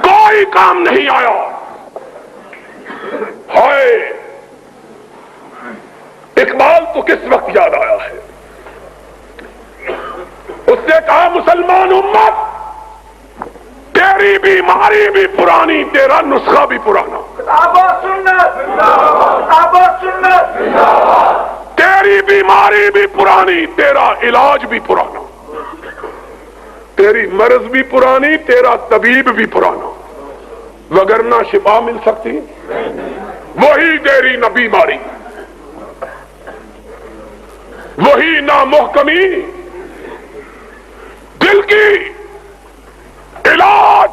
[SPEAKER 1] کوئی کام نہیں آیا. ہائے، اقبال تو کس وقت یاد آیا ہے؟ اس نے کہا مسلمان امت، تیری بیماری بھی پرانی، تیرا نسخہ بھی پرانا. تیری بیماری بھی پرانی، تیرا علاج بھی پرانا. تیری مرض بھی پرانی، تیرا طبیب بھی پرانا. وگرنہ شفا مل سکتی؟ وہی تیری نہ بیماری، وہی نہ محکمی، دل کی علاج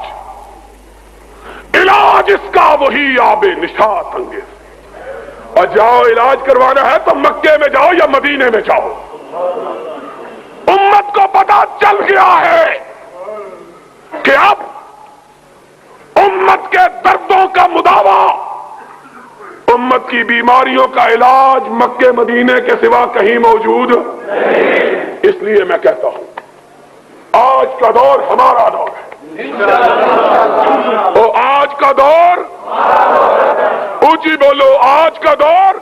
[SPEAKER 1] اس کا وہی آب نشاط انگیز. اور جاؤ علاج کروانا ہے تو مکے میں جاؤ یا مدینے میں جاؤ. امت کو پتا چل گیا ہے کہ اب امت کے دردوں کا مداوا، امت کی بیماریوں کا علاج مکے مدینے کے سوا کہیں موجود نہیں. اس لیے میں کہتا ہوں آج کا دور ہمارا دور ہے. اور آج کا دور، اونچی بولو، آج کا دور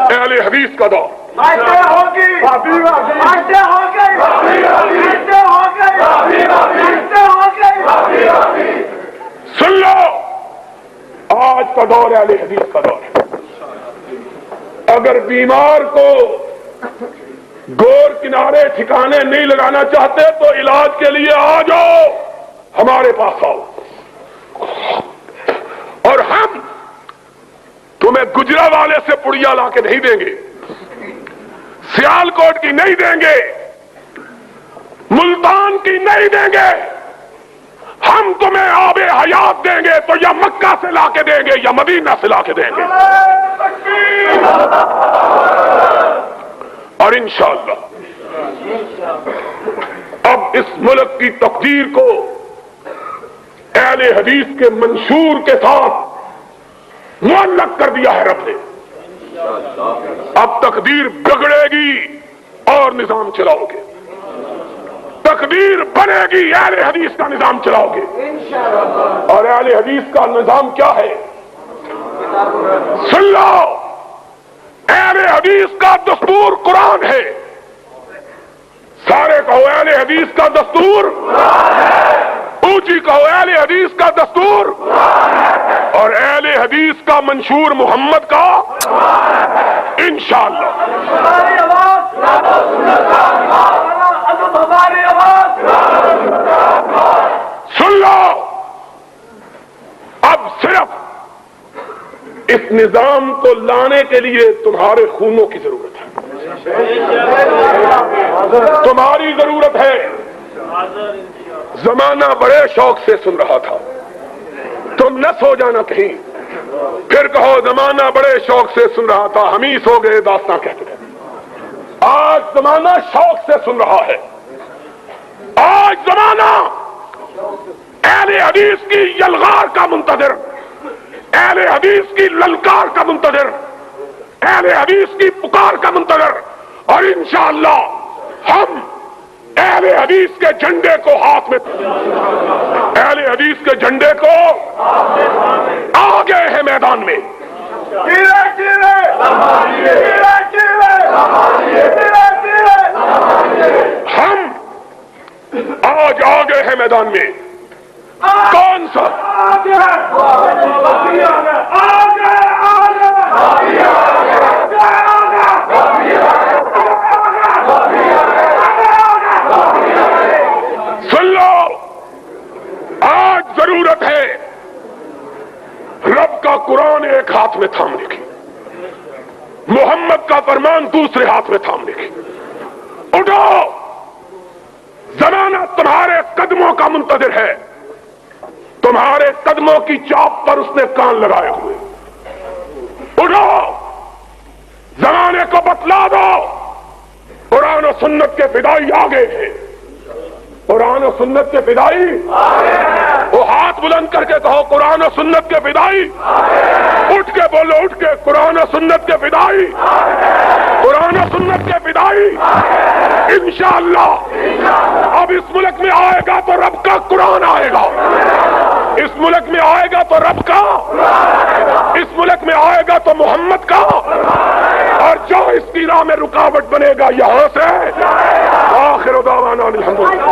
[SPEAKER 1] اہل حدیث کا دور.
[SPEAKER 2] باتیں ہوگی باتیں ہوگی باتیں ہوگی.
[SPEAKER 1] سن لو، آج کا دور ہے اہل حدیث کا دور ہے. اگر بیمار کو گور کنارے ٹھکانے نہیں لگانا چاہتے تو علاج کے لیے آ جاؤ، ہمارے پاس آؤ، اور ہم تمہیں گجرا والے سے پڑیا لا کے نہیں دیں گے، سیال کوٹ کی نہیں دیں گے، ملتان کی نہیں دیں گے. ہم تمہیں آب حیات دیں گے تو یا مکہ سے لا کے دیں گے یا مدینہ سے لا کے دیں گے. اور انشاءاللہ اب اس ملک کی تقدیر کو اہل حدیث کے منشور کے ساتھ معلق کر دیا ہے رب نے. اب تقدیر بگڑے گی اور نظام چلاؤ گے، تقدیر بنے گی اہل حدیث کا نظام چلاؤ گے. اور اہل حدیث کا نظام کیا ہے؟ سن لو، اہل حدیث کا دستور قرآن ہے. سارے کہو اہل حدیث کا دستور، اونچی کہو اہل حدیث کا دستور، اور اہل حدیث کا منشور محمد کا انشاءاللہ.
[SPEAKER 2] ہماری آواز ہماری آواز.
[SPEAKER 1] سن لو، اب صرف اس نظام کو لانے کے لیے تمہارے خونوں کی ضرورت ہے، تمہاری ضرورت ہے. زمانہ بڑے شوق سے سن رہا تھا، تم نہ سو جانا کہیں پھر کہو زمانہ بڑے شوق سے سن رہا تھا، ہم ہی سو گئے داستان کہتے تھے. آج زمانہ شوق سے سن رہا ہے. آج زمانہ اہل حدیث کی یلغار کا منتظر، اہل حدیث کی للکار کا منتظر، اہل حدیث کی پکار کا منتظر. اور انشاءاللہ ہم اہل حدیث کے جھنڈے کو ہاتھ میں، اہل حدیث کے جھنڈے کو آ گئے ہیں میدان میں. ہم آج آ گئے ہیں میدان میں. کون سا؟ سن لو، آج ضرورت ہے رب کا قرآن ایک ہاتھ میں تھامنے کی، محمد کا فرمان دوسرے ہاتھ میں تھامنے کی. اٹھو، زمانہ تمہارے قدموں کا منتظر ہے، تمہارے قدموں کی چاپ پر اس نے کان لگائے ہوئے. اٹھو، زمانے کو بتلا دو قرآن و سنت کے فدائی آ گئے ہیں. قرآن و سنت کے فدائی، وہ ہاتھ بلند کر کے کہو قرآن و سنت کے فدائی. اٹھ کے بولو، اٹھ کے قرآن و سنت کے فدائی، قرآن و سنت کے فدائی. انشاءاللہ اب اس ملک میں آئے گا تو رب کا قرآن آئے گا، اس ملک میں آئے گا تو رب کا، اس ملک میں آئے گا تو محمد کا. اور جو اس کی راہ میں رکاوٹ بنے گا یہاں سے آخر دعوانا الحمدللہ.